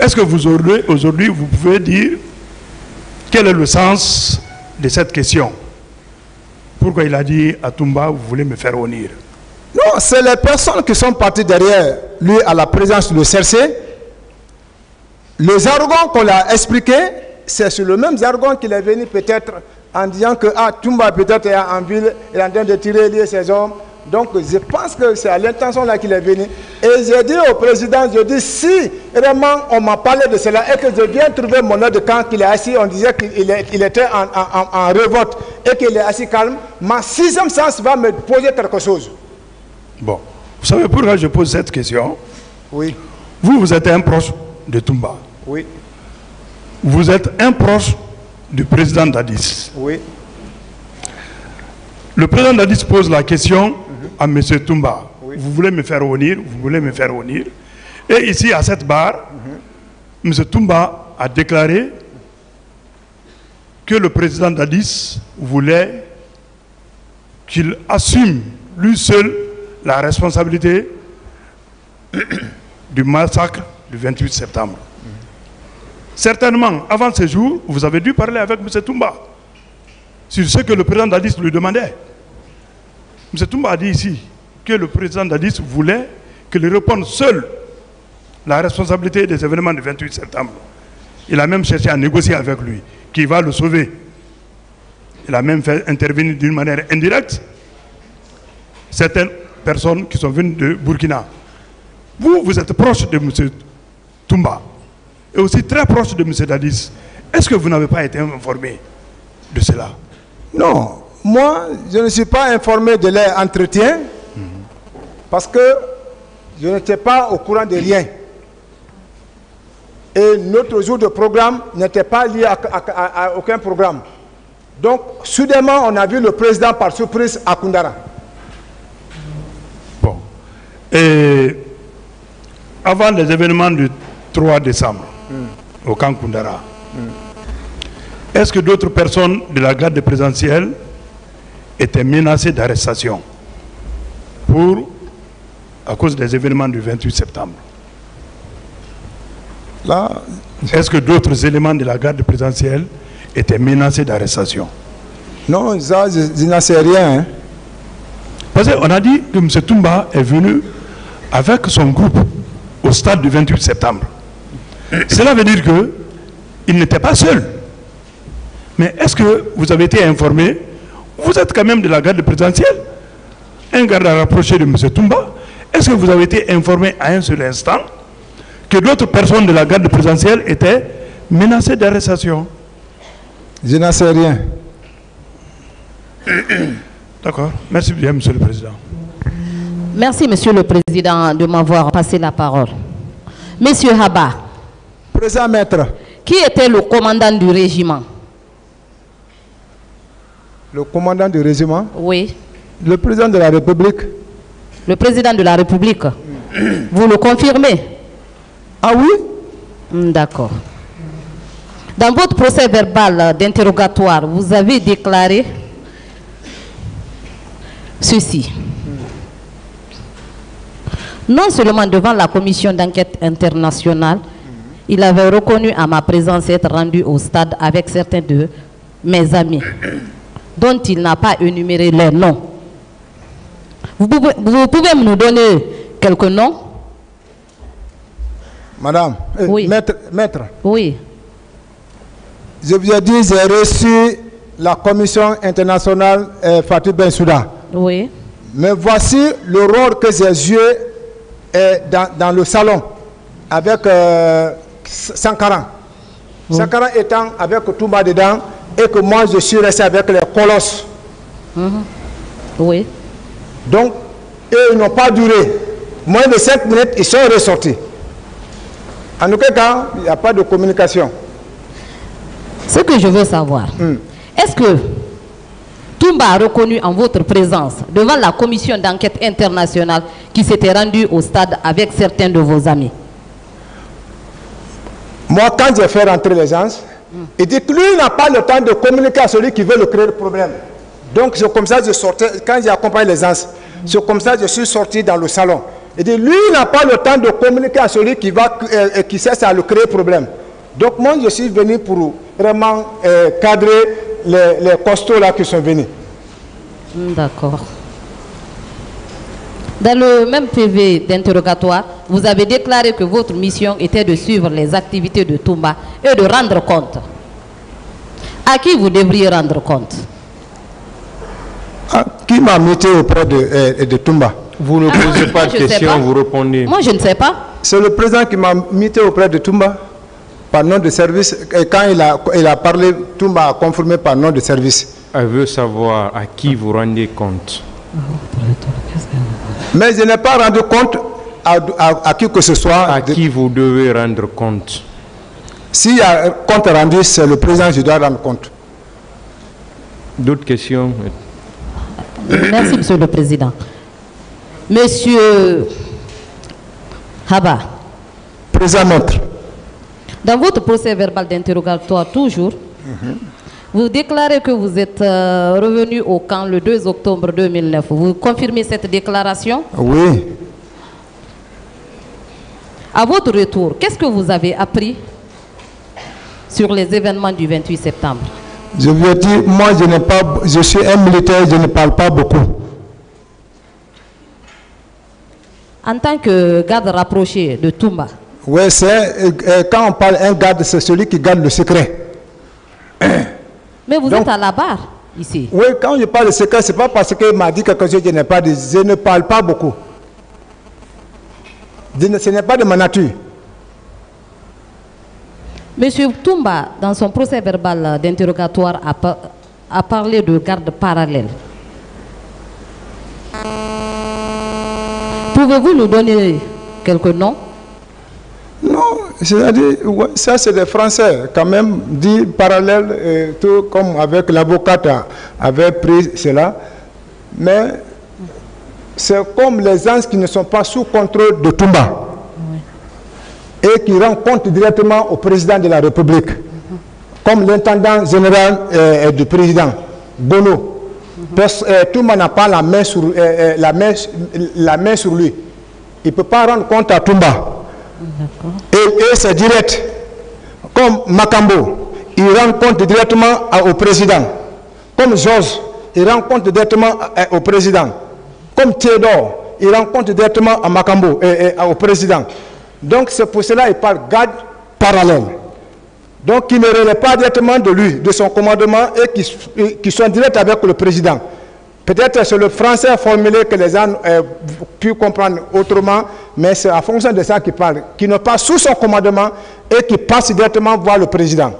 Est-ce que vous aujourd'hui, vous pouvez dire quel est le sens de cette question? Pourquoi il a dit à Toumba, vous voulez me faire venir? Non, c'est les personnes qui sont parties derrière lui à la présence de CRC. Les argons qu'on a expliqués, c'est sur le même jargon qu'il est venu peut-être en disant que Toumba peut-être est en ville, il est en train de tirer lier ses hommes. Donc je pense que c'est à l'intention là qu'il est venu. Et j'ai dit au président, je dis si vraiment on m'a parlé de cela et que je viens trouver mon aide de camp qu'il est assis, on disait qu'il était en révolte et qu'il est assis calme, ma sixième sens va me poser quelque chose. Bon, vous savez pourquoi je pose cette question? Oui. Vous êtes un proche de Toumba. Oui. Vous êtes un proche du président d'Addis. Oui. Le président d'Addis pose la question à M. Toumba. Oui. Vous voulez me faire venir? Vous voulez me faire venir? Et ici, à cette barre, M. Toumba a déclaré que le président d'Addis voulait qu'il assume lui seul la responsabilité du massacre du 28 septembre. Certainement, avant ce jour, vous avez dû parler avec M. Toumba sur ce que le président d'Addis lui demandait. M. Toumba a dit ici que le président d'Addis voulait qu'il réponde seul la responsabilité des événements du 28 septembre. Il a même cherché à négocier avec lui, qui va le sauver. Il a même fait intervenir d'une manière indirecte certaines personnes qui sont venues de Burkina. Vous êtes proche de M. Toumba et aussi très proche de M. Dadis. Est-ce que vous n'avez pas été informé de cela? Non, moi, je ne suis pas informé de leur entretien parce que je n'étais pas au courant de rien. Et notre jour de programme n'était pas lié à aucun programme. Donc, soudainement, on a vu le président par surprise à Koundara. Bon. Et avant les événements du 3 décembre, au camp Koundara, est-ce que d'autres personnes de la garde présidentielle étaient menacées d'arrestation à cause des événements du 28 septembre? Là, est-ce que d'autres éléments de la garde présidentielle étaient menacés d'arrestation? Non, ça, je n'en sais rien. Hein. Parce qu'on a dit que M. Toumba est venu avec son groupe au stade du 28 septembre. Cela veut dire qu'il n'était pas seul. Mais est-ce que vous avez été informé? Vous êtes quand même de la garde présidentielle, un garde rapproché de M. Toumba. Est-ce que vous avez été informé à un seul instant que d'autres personnes de la garde présidentielle étaient menacées d'arrestation? Je n'en sais rien. D'accord. Merci bien, Monsieur le Président. Merci, Monsieur le Président, de m'avoir passé la parole. Monsieur Haba. Président maître. Qui était le commandant du régiment? Le commandant du régiment? Oui. Le président de la République. Le président de la République. Vous le confirmez? Ah oui? D'accord. Dans votre procès verbal d'interrogatoire, vous avez déclaré ceci. Non seulement devant la commission d'enquête internationale, il avait reconnu à ma présence être rendu au stade avec certains de mes amis, dont il n'a pas énuméré leurs noms. Vous pouvez nous donner quelques noms? Madame, oui. Maître. Oui. Je vous ai dit, j'ai reçu la commission internationale Fatou Bensouda. Oui. Mais voici le rôle que j'ai joué dans le salon avec Sankara. Oui. Sankara étant avec Toumba dedans et que moi je suis resté avec les colosses. Oui. Donc, ils n'ont pas duré. Moins de 5 minutes, ils sont ressortis. En aucun cas, il n'y a pas de communication. Ce que je veux savoir, est-ce que Toumba a reconnu en votre présence devant la commission d'enquête internationale qui s'était rendue au stade avec certains de vos amis? Moi, quand j'ai fait rentrer les gens, il dit que lui n'a pas le temps de communiquer à celui qui veut le créer le problème. Donc c'est comme ça que je sortais, quand j'ai accompagné les gens, c'est comme ça que je suis sorti dans le salon. Il dit lui n'a pas le temps de communiquer à celui qui cesse à le créer le problème. Donc moi je suis venu pour vraiment cadrer les costauds là qui sont venus. D'accord. Dans le même PV d'interrogatoire, vous avez déclaré que votre mission était de suivre les activités de Toumba et de rendre compte. À qui vous devriez rendre compte? Qui m'a muté auprès de Toumba? Vous ne posez pas de questions, vous répondez. Moi, je ne sais pas. C'est le président qui m'a muté auprès de Toumba par nom de service. Et quand il a parlé, Toumba a confirmé par nom de service. Elle veut savoir à qui vous rendez compte. Mais je n'ai pas rendu compte à qui que ce soit. À qui vous devez rendre compte? S'il y a un compte rendu, c'est le président qui doit rendre compte. D'autres questions? Merci, Monsieur le Président. Monsieur Haba. Président maître. Dans votre procès verbal d'interrogatoire, toujours, vous déclarez que vous êtes revenu au camp le 2 octobre 2009. Vous confirmez cette déclaration? Oui. À votre retour, qu'est-ce que vous avez appris sur les événements du 28 septembre? Je vous ai dit, moi je suis un militaire, je ne parle pas beaucoup. En tant que garde rapproché de Toumba. Oui, quand on parle un garde, c'est celui qui garde le secret. Mais vous êtes à la barre ici. Oui, quand je parle de secret, ce n'est pas parce qu'il m'a dit quelque chose, je ne parle pas beaucoup. Ce n'est pas de ma nature. Monsieur Toumba, dans son procès verbal d'interrogatoire, a parlé de garde parallèle. Pouvez-vous nous donner quelques noms? Non, C'est-à-dire, ouais, ça c'est des Français, quand même, dit parallèle, tout comme avec l'avocate avait pris cela. Mais c'est comme les gens qui ne sont pas sous contrôle de Toumba et qui rendent compte directement au président de la République, comme l'intendant général du président, Bono. Toumba n'a pas la main sur lui. Il ne peut pas rendre compte à Toumba. Et c'est direct. Comme Makambo, il rend compte directement au président. Comme Georges, il rend compte directement au président. Comme Théodore, il rend compte directement à Makambo et au président. Donc c'est pour cela qu'il parle garde parallèle. Donc il ne relève pas directement de lui, de son commandement, et qui sont directs avec le président. Peut-être c'est le français formulé que les gens pu comprendre autrement, mais c'est en fonction de ça qu'il parle, qui n'est pas sous son commandement et qui passe directement voir le président.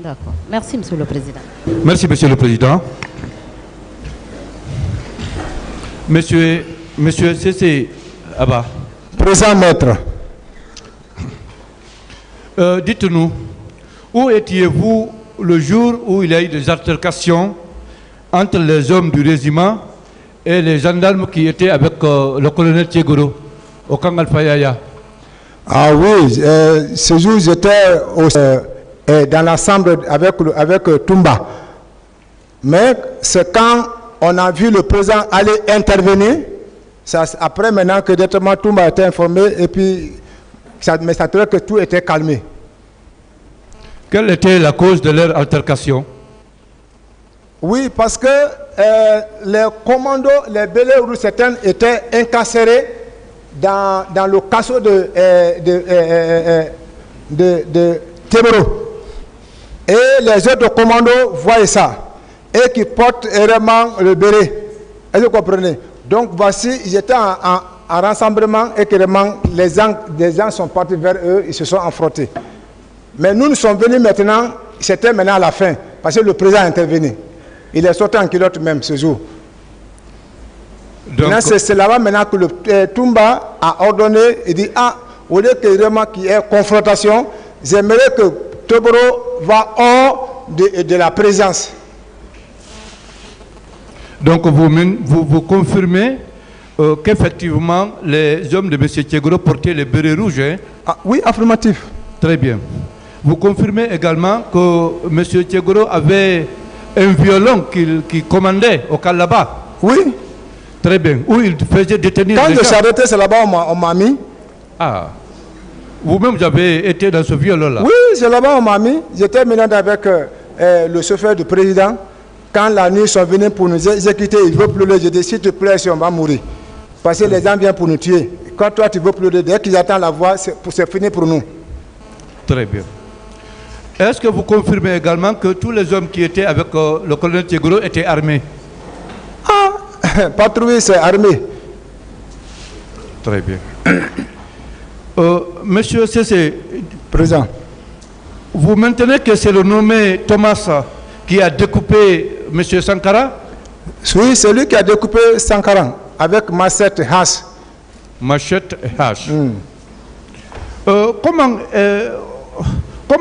D'accord. Merci, Monsieur le Président. Merci, Monsieur le Président. Monsieur C.C. Abba. Présent, maître. Dites-nous, où étiez-vous le jour où il y a eu des altercations entre les hommes du régiment et les gendarmes qui étaient avec le colonel Tchegoro au Kangal Fayaya? Ah oui, ce jour j'étais dans l'ensemble avec Toumba. Mais c'est quand on a vu le président aller intervenir, après maintenant que directement Toumba a été informé, et puis mais ça trouvait que tout était calmé. Quelle était la cause de leur altercation? Oui, parce que les commandos, les bélés rouges, certains étaient incarcérés dans le casseau de Téboro. Et les autres commandos voient ça. Et qui portent vraiment le béret. Est-ce que vous comprenez? Donc voici, ils étaient en rassemblement et que les gens sont partis vers eux, ils se sont affrontés. Mais nous sommes venus maintenant, c'était maintenant à la fin, parce que le président est intervenu. Il est sorti en culotte même ce jour. C'est là-bas maintenant que le Toumba a ordonné, il dit, au lieu qu'il y ait confrontation, j'aimerais que Toboro va hors de la présence. Donc vous confirmez qu'effectivement les hommes de M. Tchegoro portaient les bérets rouges, hein? Oui, affirmatif. Très bien. Vous confirmez également que M. Tchegoro avait un violon qu'il commandait au Kalaba? Oui. Très bien. Où il faisait détenir quand les gens? je suis arrêté, c'est là-bas on m'a mis. Ah. Vous-même, vous avez été dans ce violon-là? Oui, c'est là-bas on m'a mis. J'étais maintenant avec le chauffeur du président. Quand la nuit sont venus pour nous exécuter, il veut pleurer. Je dis, s'il te plaît, si on va mourir. Parce que les gens viennent pour nous tuer. Quand toi, tu veux pleurer, dès qu'ils attendent la voix, c'est fini pour nous. Très bien. Est-ce que vous confirmez également que tous les hommes qui étaient avec le colonel Tchegoro étaient armés? Patrouille, c'est armé. Très bien. Monsieur C.C. Présent. Vous maintenez que c'est le nommé Thomas qui a découpé M. Sankara? Oui, c'est lui qui a découpé Sankara avec machette et hache. Machette et hache. Comment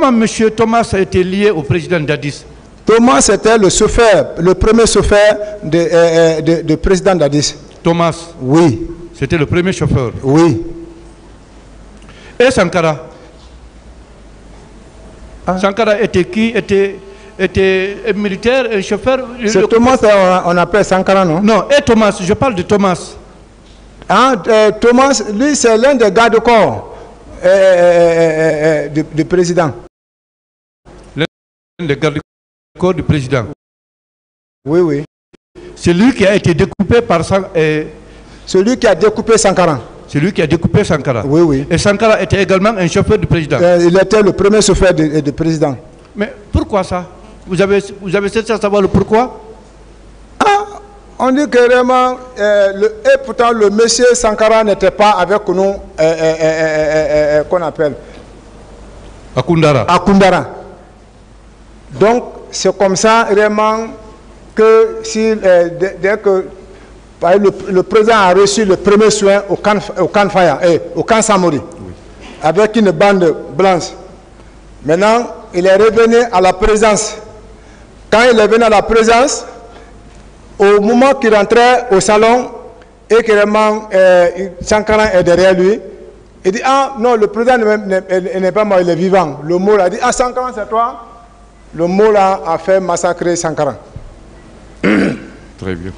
M. Thomas a été lié au président Dadis? Thomas était le chauffeur, le premier chauffeur de président Dadis. Thomas? Oui. C'était le premier chauffeur? Oui. Et Sankara? Sankara était qui? Était un militaire, un chauffeur? C'est Thomas, on appelle Sankara, non? Non, et Thomas, je parle de Thomas. Thomas, lui, c'est l'un des gardes-corps du président. L'un des gardes-corps du président? Oui, oui. C'est lui qui a été découpé par Sankara? Celui qui a découpé Sankara. C'est lui qui a découpé Sankara? Oui, oui. Et Sankara était également un chauffeur du président? Il était le premier chauffeur du président. Mais pourquoi ça? Vous avez cherché à savoir le pourquoi? On dit que vraiment, et pourtant le monsieur Sankara n'était pas avec nous, qu'on appelle à Koundara. À Koundara. Donc, c'est comme ça vraiment que si, dès que le président a reçu le premier soin au camp Faya, au camp Samori. Oui. avec une bande blanche. Maintenant, il est revenu à la présence. Quand il est venu à la présence, au moment qu'il rentrait au salon et que Sankara est derrière lui, il dit, ah non, le président n'est pas mort, il est vivant. Le mot a dit, ah Sankara c'est toi. Le mot là a fait massacrer Sankara. Très bien.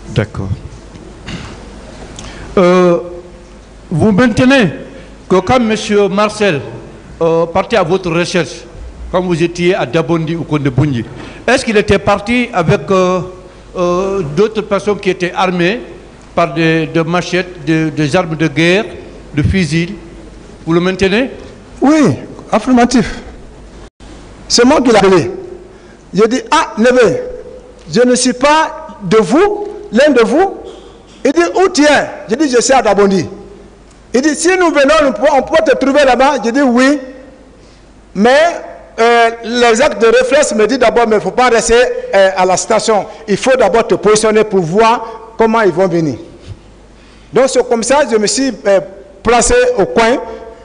D'accord. Vous maintenez que quand M. Marcel partait à votre recherche, quand vous étiez à Dabondi ou Kondebouni, est-ce qu'il était parti avec d'autres personnes qui étaient armées par des machettes, des armes de guerre, de fusils? Vous le maintenez? Oui, affirmatif. C'est moi qui l'ai appelé. Je dis, ah, neveu, je ne suis pas de vous, l'un de vous. Il dit, où tu es? Je dis, je suis à Dabondi. Il dit, si nous venons, on peut te trouver là-bas. Je dis, oui. Mais les actes de réflexe me disent d'abord, mais il ne faut pas rester à la station. Il faut d'abord te positionner pour voir comment ils vont venir. Donc c'est comme ça que je me suis placé au coin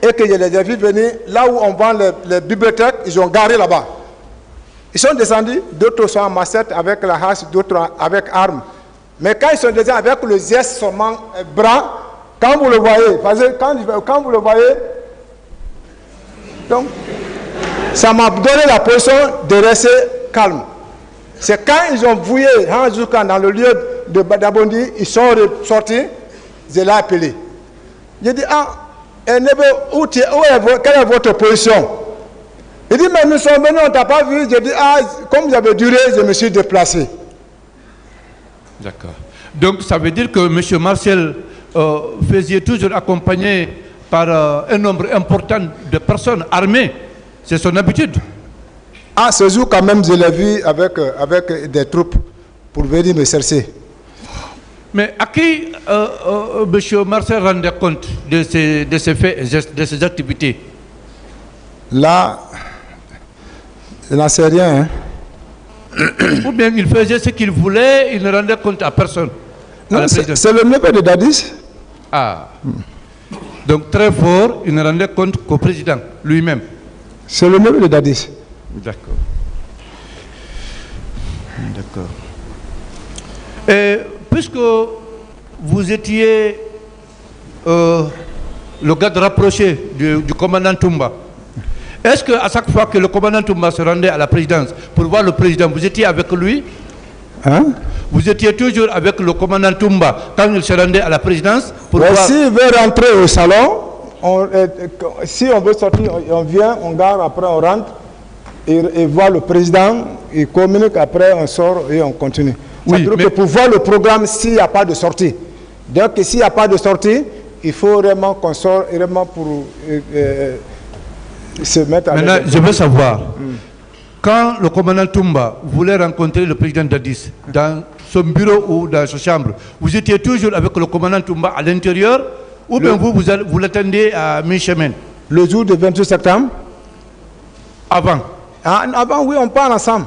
et que je les ai vus venir là où on vend les bibliothèques. Ils ont garé là-bas. Ils sont descendus, d'autres sont en massette avec la hache, d'autres avec armes. Mais quand ils sont descendus avec le geste seulement bras, quand vous le voyez, parce que quand vous le voyez, donc ça m'a donné la position de rester calme. C'est quand ils ont fouillé Hanzoukan dans le lieu de Dabondi, ils sont sortis, je l'ai appelé. J'ai dit, ah, quelle est votre position? Il dit, mais nous sommes venus, on ne t'a pas vu. J'ai dit, ah, comme vous avez duré, je me suis déplacé. D'accord. Donc ça veut dire que M. Marcel faisait toujours accompagné par un nombre important de personnes armées. C'est son habitude. Ah, ce jour quand même, je l'ai vu avec des troupes pour venir me chercher. Mais à qui M. Marcel rendait compte de ces faits et de ces activités? Là, je n'en sais rien. Hein. Ou bien il faisait ce qu'il voulait, il ne rendait compte à personne. C'est le neveu de Dadis. Ah. Donc très fort, il ne rendait compte qu'au président lui-même. C'est le neveu de Dadis. D'accord. D'accord. Et puisque vous étiez le garde rapproché du commandant Toumba, est-ce qu'à chaque fois que le commandant Toumba se rendait à la présidence pour voir le président, vous étiez avec lui? Hein? Vous étiez toujours avec le commandant Toumba quand il se rendait à la présidence pour voir... S'il veut rentrer au salon, si on veut sortir, on vient, on garde, après on rentre, et voit le président, il communique, après on sort et on continue. Oui, mais... pour voir le programme s'il n'y a pas de sortie. Donc s'il n'y a pas de sortie, il faut vraiment qu'on sorte vraiment pour se mettre à... Maintenant, je veux savoir, quand le commandant Toumba voulait rencontrer le président Dadis dans son bureau ou dans sa chambre, vous étiez toujours avec le commandant Toumba à l'intérieur ou bien vous l'attendez à mi-chemin? Le jour du 28 septembre? Avant? Avant, oui, on part ensemble.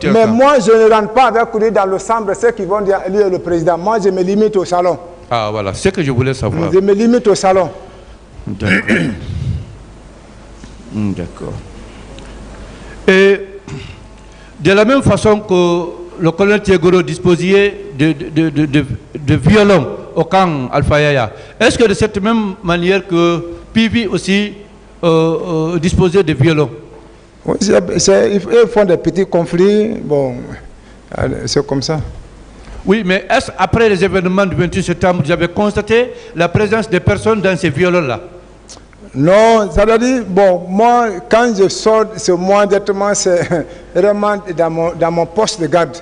Mais moi, je ne rentre pas avec lui dans le chambre, ceux qui vont dire lui le président. Moi, je me limite au salon. Ah, voilà, c'est ce que je voulais savoir. Je me limite au salon. D'accord. D'accord. Et de la même façon que le colonel Tiegoro disposait de violons au camp Alpha Yaya, est-ce que de cette même manière que Pivi aussi disposait de violons? Oui, ils font des petits conflits, bon, c'est comme ça. Oui, mais est-ce après les événements du 28 septembre, vous avez constaté la présence des personnes dans ces violons-là? Non, ça veut dire, bon, moi, quand je sors, c'est moi directement, c'est vraiment dans mon poste de garde.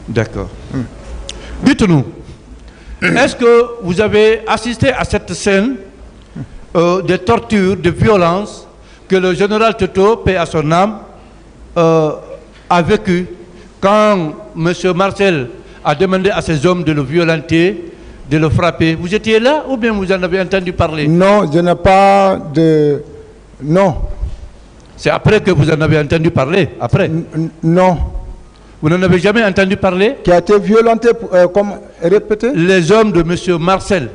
D'accord. Dites-nous, est-ce que vous avez assisté à cette scène de torture, de violence que le général Toto, paix à son âme, a vécu quand M. Marcel a demandé à ses hommes de le violenter, de le frapper? Vous étiez là ou bien vous en avez entendu parler? Non, je n'ai pas de... Non. C'est après que vous en avez entendu parler? Après? Non. Vous n'en avez jamais entendu parler? Qui a été violenté, comme répété? Les hommes de M. Marcel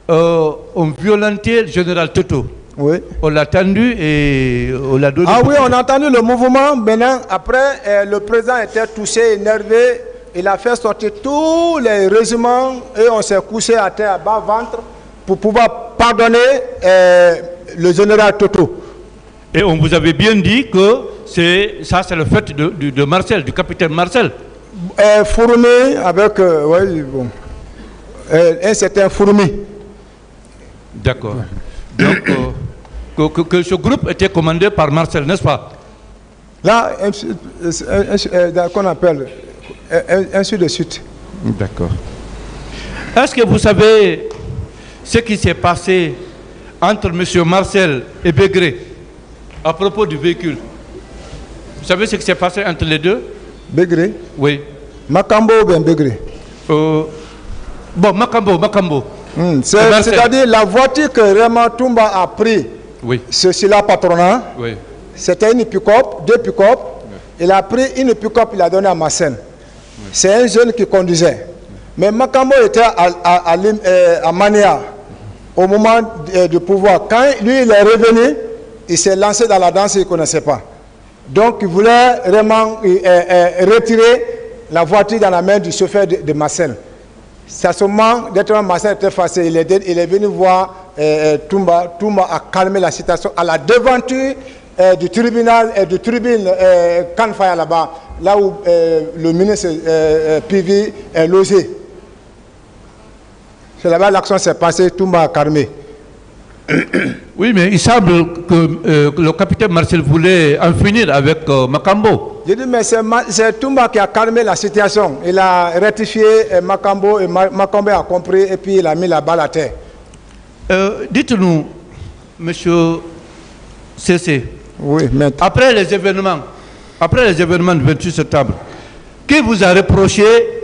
ont violenté le général Toto. Oui. On l'a tendu et on l'a donné. Ah oui, on a entendu le mouvement. Maintenant, après, le président était touché, énervé. Il a fait sortir tous les régiments et on s'est couché à terre à bas ventre pour pouvoir pardonner le général Toto. Et on vous avait bien dit que c'est le fait de Marcel, du capitaine Marcel. Fourmi avec ouais, bon, un certain Fourmi. D'accord. Donc, que ce groupe était commandé par Marcel, n'est-ce pas? Là, qu'on appelle ainsi de suite. D'accord. Est-ce que vous savez ce qui s'est passé entre M. Marcel et Bégré à propos du véhicule? Vous savez ce qui s'est passé entre les deux? Bégré? Oui. Makambo ou bien Bégré? Bon, Makambo. C'est-à-dire la voiture que Raymond Toumba a pris, oui. C'est la patronat. Oui. C'était une pick-up, 2 pick-up. Oui. Il a pris une pick-up, il a donné à Marcel. Oui. C'est un jeune qui conduisait. Mais Makambo était à Mania au moment du pouvoir. Quand lui il est revenu, il s'est lancé dans la danse, il ne connaissait pas. Donc il voulait vraiment retirer la voiture dans la main du chauffeur de Marcel. C'est à ce moment, d'être Marcel était fâché, il est venu voir Toumba. Toumba a calmé la situation à la devanture du tribunal et du tribune Kanfaya là-bas, là où le ministre Pivi est logé. C'est là-bas l'action s'est passée, Toumba a calmé. Oui, mais il semble que le capitaine Marcel voulait en finir avec Makambo. J'ai dit, mais c'est Toumba qui a calmé la situation. Il a rectifié Makambo et Makambo a compris et puis il a mis la balle à terre. Dites-nous, monsieur CC, oui, maître. Après les événements du 28 septembre, qui vous a reproché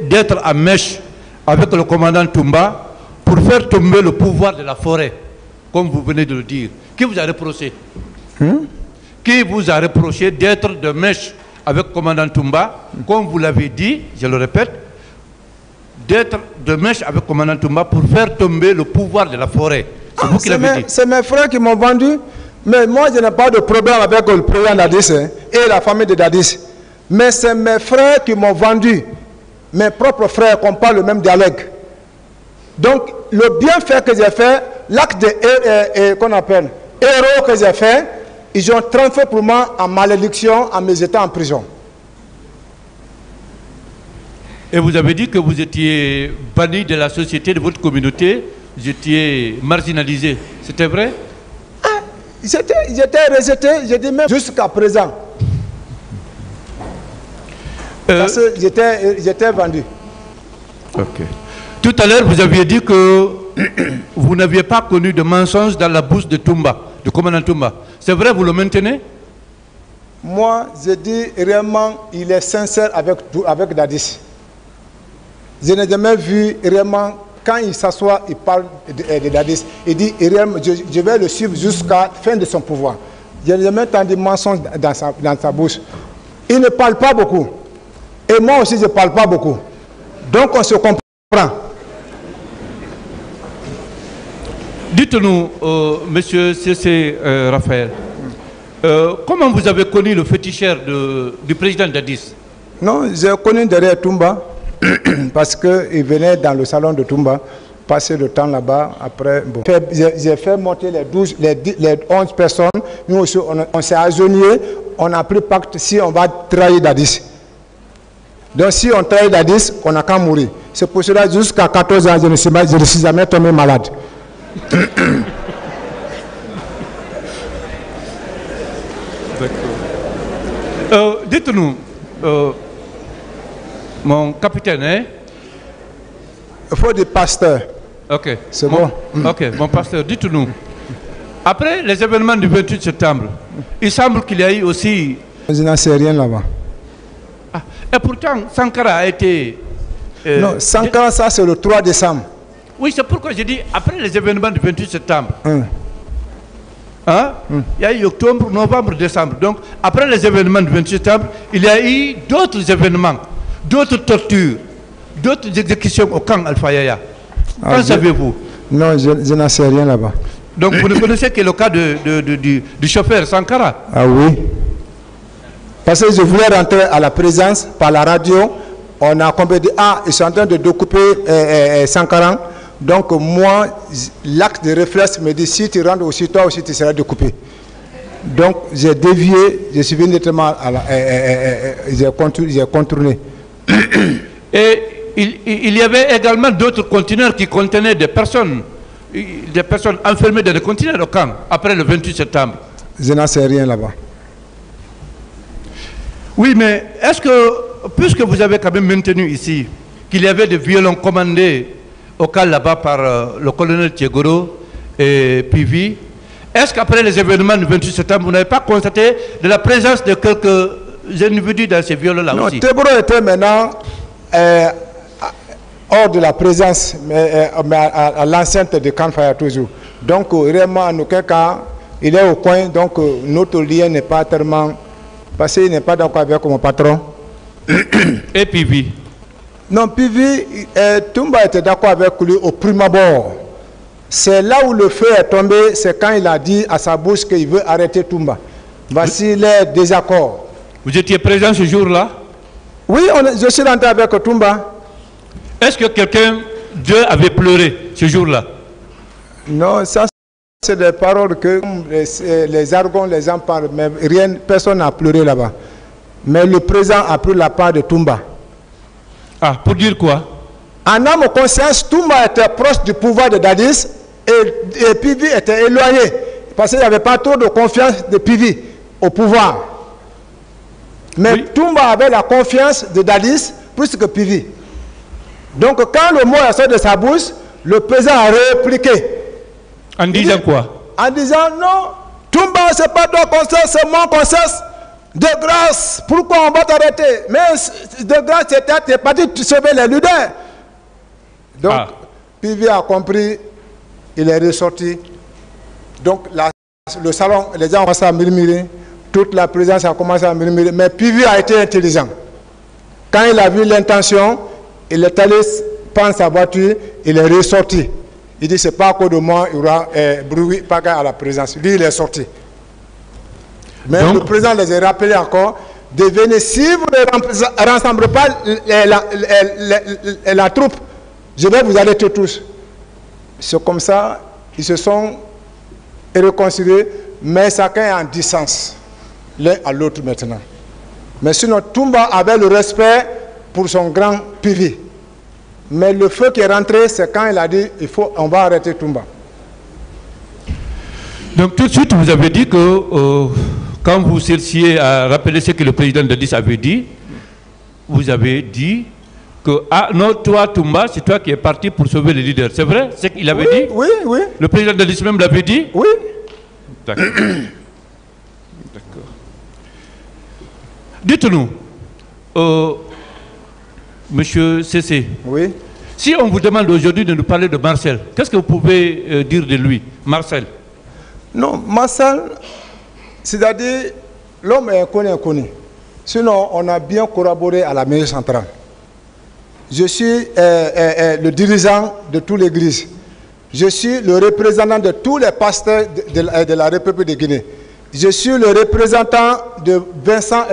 d'être en mèche avec le commandant Toumba pour faire tomber le pouvoir de la forêt, comme vous venez de le dire? Qui vous a reproché? Qui vous a reproché d'être de mèche avec le commandant Toumba, comme vous l'avez dit, je le répète, d'être de mèche avec le commandant Toumba pour faire tomber le pouvoir de la forêt? C'est vous qui l'avez dit. C'est mes frères qui m'ont vendu. Mais moi, je n'ai pas de problème avec le président Dadis et la famille de Dadis. Mais c'est mes frères qui m'ont vendu. Mes propres frères, qu'on parle le même dialogue. Donc, le bienfait que j'ai fait, l'acte qu'on appelle héros que j'ai fait, ils ont transformé pour moi en malédiction en mes états en prison. Et vous avez dit que vous étiez banni de la société, de votre communauté, vous étiez marginalisé. C'était vrai? J'étais rejeté, je dis même jusqu'à présent. Parce que j'étais vendu. Ok. Tout à l'heure, vous aviez dit que vous n'aviez pas connu de mensonge dans la bouche de Toumba, de commandant Toumba. C'est vrai, vous le maintenez? Moi, je dis réellement, il est sincère avec Dadis. Je n'ai jamais vu réellement, quand il s'assoit, il parle de Dadis. Il dit, je vais le suivre jusqu'à la fin de son pouvoir. Je n'ai jamais entendu mensonge dans sa bouche. Il ne parle pas beaucoup. Et moi aussi, je ne parle pas beaucoup. Donc, on se comprend. Dites-nous, monsieur C.C. Raphaël, comment vous avez connu le féticheur du président Dadis? Non, j'ai connu derrière Toumba, parce qu'il venait dans le salon de Toumba, passer le temps là-bas. Après, bon. J'ai fait monter les 11 personnes. Nous aussi, on s'est agenouillés, on a pris pacte si on va trahir Dadis. Donc si on trahit Dadis, on n'a qu'à mourir. C'est pour cela, jusqu'à 14 ans, je ne suis jamais tombé malade. Dites-nous, mon capitaine, hein? Il faut des pasteurs. Ok. C'est bon. Ok, mon pasteur, dites-nous. Après les événements du 28 septembre, il semble qu'il y a eu aussi... Je n'en sais rien là-bas. Ah, et pourtant, Sankara a été... non, Sankara, ça c'est le 3 décembre. Oui, c'est pourquoi j'ai dit, après les événements du 28 septembre, il y a eu octobre, novembre, décembre. Donc, après les événements du 28 septembre, il y a eu d'autres événements, d'autres tortures, d'autres exécutions au camp Alpha Yaya. Qu'en savez-vous? Non, je n'en sais rien là-bas. Donc vous ne connaissez que le cas du chauffeur Sankara? Ah oui. Parce que je voulais rentrer à la présence par la radio. On a compris, ah, ils sont en train de découper Sankara. Donc moi, l'acte de réflexe me dit, si tu rentres aussi, toi aussi tu seras découpé. Donc j'ai dévié, je suis venu directement à la... j'ai contourné. Et il y avait également d'autres conteneurs qui contenaient des personnes enfermées dans des conteneurs au camp, après le 28 septembre. Je n'en sais rien là-bas. Oui, mais est-ce que, puisque vous avez quand même maintenu ici qu'il y avait des violons commandés au camp là-bas par le colonel Thiegoro et Pivi, est-ce qu'après les événements du 28 septembre, vous n'avez pas constaté de la présence de quelques individus dans ces violons-là aussi? Non, Thiegoro était maintenant hors de la présence, mais à l'enceinte de Canfaya toujours. Donc, vraiment, en aucun cas, il est au coin, donc notre lien n'est pas tellement... Parce qu'il n'est pas d'accord avec mon patron. Et Pivi? Non, Pivi, Toumba était d'accord avec lui au prime abord. C'est là où le feu est tombé, c'est quand il a dit à sa bouche qu'il veut arrêter Toumba. Voici les désaccords. Vous étiez présent ce jour-là? Oui, je suis rentré avec Toumba. Est-ce que quelqu'un d'eux avait pleuré ce jour-là? Non, ça c'est des paroles que les argons, les gens parlent, mais rien, personne n'a pleuré là-bas. Mais le président a pris la part de Toumba. Ah, pour dire quoi? En âme conscience, Toumba était proche du pouvoir de Dadis et Pivi était éloigné. Parce qu'il n'y avait pas trop de confiance de Pivi au pouvoir. Mais oui, Toumba avait la confiance de Dadis plus que Pivi. Donc quand le mot est sorti de sa bouche, le président a répliqué. En disant quoi? En disant non, Toumba, c'est pas ton conseil, c'est mon conseil. De grâce, pourquoi on va t'arrêter? Mais de grâce, tu es parti sauver les leaders. Donc, Pivi a compris, il est ressorti. Donc, le salon, les gens ont commencé à murmurer, toute la présence a commencé à murmurer, mais Pivi a été intelligent. Quand il a vu l'intention, il est allé prendre sa voiture, il est ressorti. Il dit, c'est pas à cause de moi, il y aura bruit, pas à la présence. Lui, il est sorti. Mais donc, le président les a rappelés encore de venir, si vous ne rassemblez pas la troupe, je vais vous arrêter tous. C'est comme ça, ils se sont réconciliés, mais chacun est en distance, l'un à l'autre maintenant. Mais sinon, Toumba avait le respect pour son grand Pivi. Mais le feu qui est rentré, c'est quand il a dit, on va arrêter Toumba. Donc tout de suite, vous avez dit que quand vous cherchiez à rappeler ce que le président Dadis avait dit, vous avez dit que, ah non, toi Toumba, c'est toi qui es parti pour sauver les leaders. C'est vrai? C'est qu'il avait dit? Oui, oui. Le président Dadis même l'avait dit? Oui. D'accord. D'accord. Dites-nous, Monsieur Cessé, oui. Si on vous demande aujourd'hui de nous parler de Marcel, qu'est-ce que vous pouvez dire de lui, Marcel? Non, Marcel, c'est-à-dire, l'homme est inconnu. Sinon, on a bien collaboré à la mairie centrale. Je suis le dirigeant de toute l'église. Je suis le représentant de tous les pasteurs de la République de Guinée. Je suis le représentant de Vincent,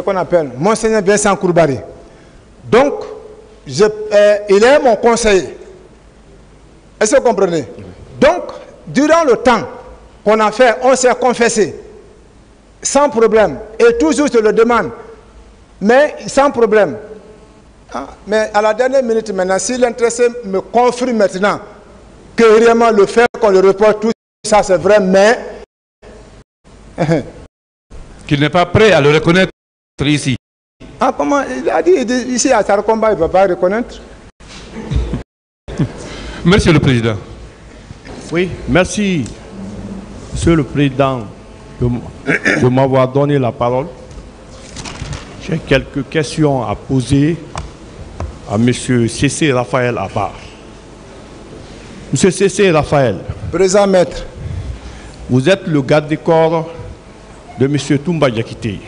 qu'on appelle Monseigneur Vincent Kourbari. Donc, il est mon conseiller. Est-ce que vous comprenez? Donc, durant le temps qu'on a fait, on s'est confessé. Sans problème. Et toujours je le demande. Mais sans problème. Ah, mais à la dernière minute maintenant, si l'intéressé me confirme maintenant que vraiment le fait qu'on le reporte, tout ça c'est vrai, mais... qu'il n'est pas prêt à le reconnaître ici. Ah, comment? Il a dit ici à Sarkomba, il ne va pas reconnaître. Monsieur le Président. Oui, merci, Monsieur le Président, de m'avoir donné la parole. J'ai quelques questions à poser à Monsieur Cessé Raphaël Abba. Monsieur Cessé Raphaël. Présent maître. Vous êtes le garde des corps de Monsieur Toumba Diakité.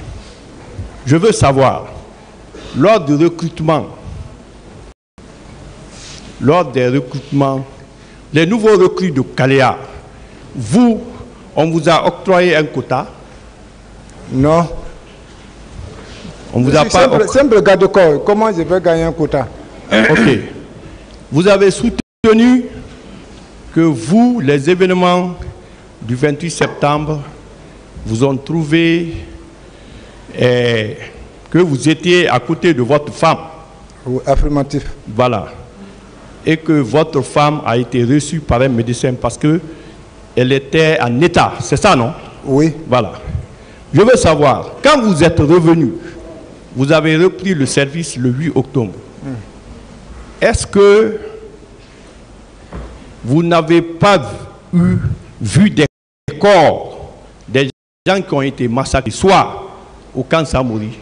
Je veux savoir, lors du recrutement lors des recrutements, les nouveaux recrues de Kalea, on vous a octroyé un quota? Non. On vous a pas... Simple garde corps, comment je vais gagner un quota? Ok. Vous avez soutenu que vous, les événements du 28 septembre, vous ont trouvé que vous étiez à côté de votre femme. Oui, affirmatif. Voilà. Et que votre femme a été reçue par un médecin parce qu'elle était en état. C'est ça, non? Oui. Voilà. Je veux savoir, quand vous êtes revenu, vous avez repris le service le 8 octobre. Est-ce que vous n'avez pas vu des corps, des gens qui ont été massacrés, soit au camp Samori,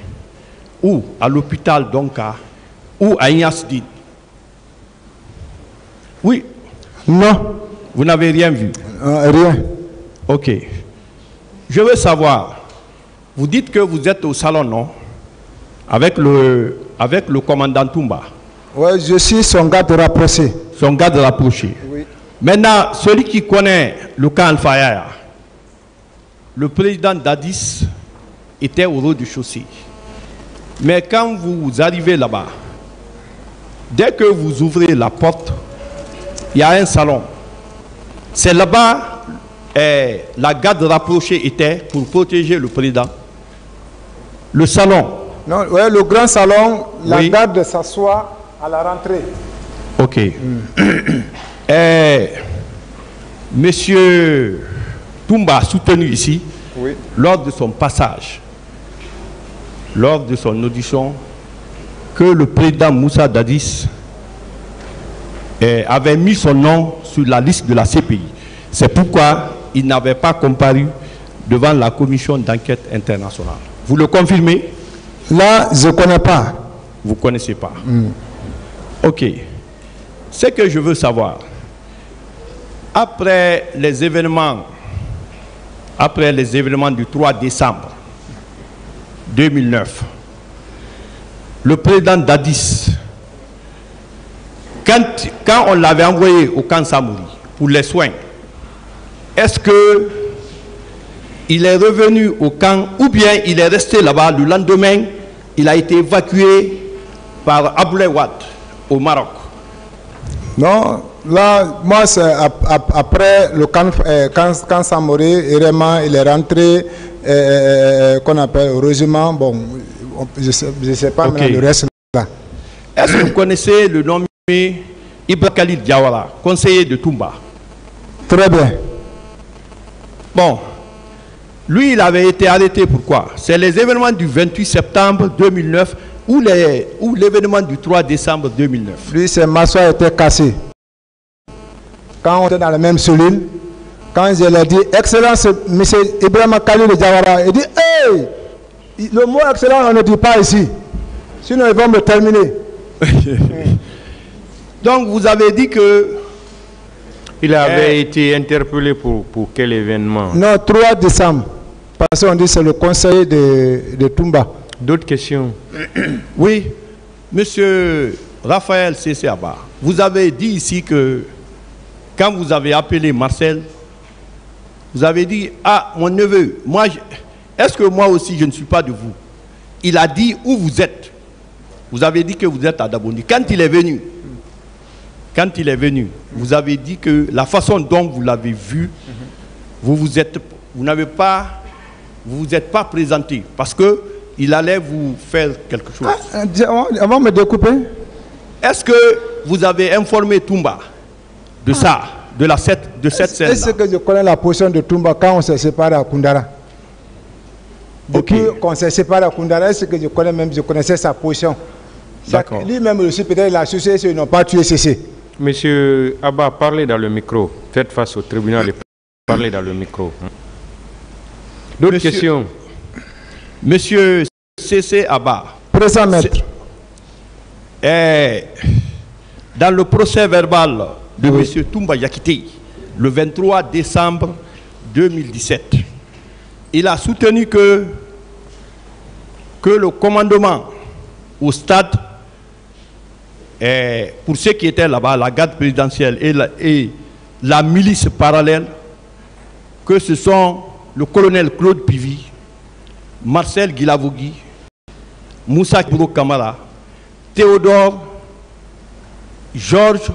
ou à l'hôpital Donka, ou à Ignasdi? Oui. Non. Vous n'avez rien vu? Rien. Ok. Je veux savoir, vous dites que vous êtes au salon, non? Avec le commandant Toumba. Oui, je suis son garde rapproché. Son garde rapproché. Oui. Maintenant, celui qui connaît le camp Al-Fayaya, le président Dadis était au rez-de-chaussée. Mais quand vous arrivez là-bas, dès que vous ouvrez la porte, il y a un salon. C'est là-bas, la garde rapprochée était pour protéger le président. Le salon. Non, ouais, le grand salon, la garde s'assoit à la rentrée. Ok. Monsieur Toumba a soutenu ici, lors de son passage, lors de son audition, que le président Moussa Dadis avait mis son nom sur la liste de la CPI. C'est pourquoi il n'avait pas comparu devant la commission d'enquête internationale. Vous le confirmez? Là, je ne connais pas. Vous ne connaissez pas? Ok. Ce que je veux savoir, après les événements du 3 décembre 2009, le président Dadis, quand on l'avait envoyé au camp Samori pour les soins, est-ce que il est revenu au camp ou bien il est resté là-bas? Le lendemain, il a été évacué par Aboulaye Wade au Maroc. Non, là, moi, c'est après le camp Samori, vraiment, il est rentré, qu'on appelle au régiment. Bon, je ne sais pas le reste là. Est-ce que vous connaissez le nommé Ibrahim Khalid Diawara, conseiller de Toumba? Très bien. Bon, lui, il avait été arrêté pourquoi? C'est les événements du 28 septembre 2009 ou l'événement du 3 décembre 2009. Lui, ses mâchoires étaient cassées. Quand on était dans la même cellule, quand je lui ai dit, Excellence, M. Ibrahim Khalid Diawara, il dit, hey, le mot excellent, on ne dit pas ici. Sinon, ils vont me terminer. Donc, vous avez dit que... Il avait été interpellé pour quel événement? Non, 3 décembre. Parce qu'on dit que c'est le conseiller de Toumba. D'autres questions? Oui, monsieur Raphaël C.C. Abba, vous avez dit ici que quand vous avez appelé Marcel, vous avez dit, ah, mon neveu, moi, est-ce que moi aussi je ne suis pas de vous? Il a dit où vous êtes. Vous avez dit que vous êtes à Dabondi. Quand il est venu, vous avez dit que la façon dont vous l'avez vu, vous vous êtes pas présenté parce que il allait vous faire quelque chose. Avant de me découper. Est-ce que vous avez informé Toumba de ça, de cette scène? Est-ce que je connais la position de Toumba quand on s'est séparé à Koundara? Depuis qu'on s'est séparé à Koundara, est-ce que je connaissais sa position? Lui-même aussi, peut-être il a associé, ils n'ont pas tué CC. Monsieur Abba, parlez dans le micro. Faites face au tribunal et parlez dans le micro. D'autres questions? Monsieur C.C. Abba. Présent, maître. Dans le procès verbal de monsieur Toumba Yakité, le 23 décembre 2017, il a soutenu que le commandement au stade pour ceux qui étaient là-bas, la garde présidentielle et la milice parallèle, que ce sont le colonel Claude Pivy, Marcel Guilavogui, Moussa Bouro Kamara, Théodore, Georges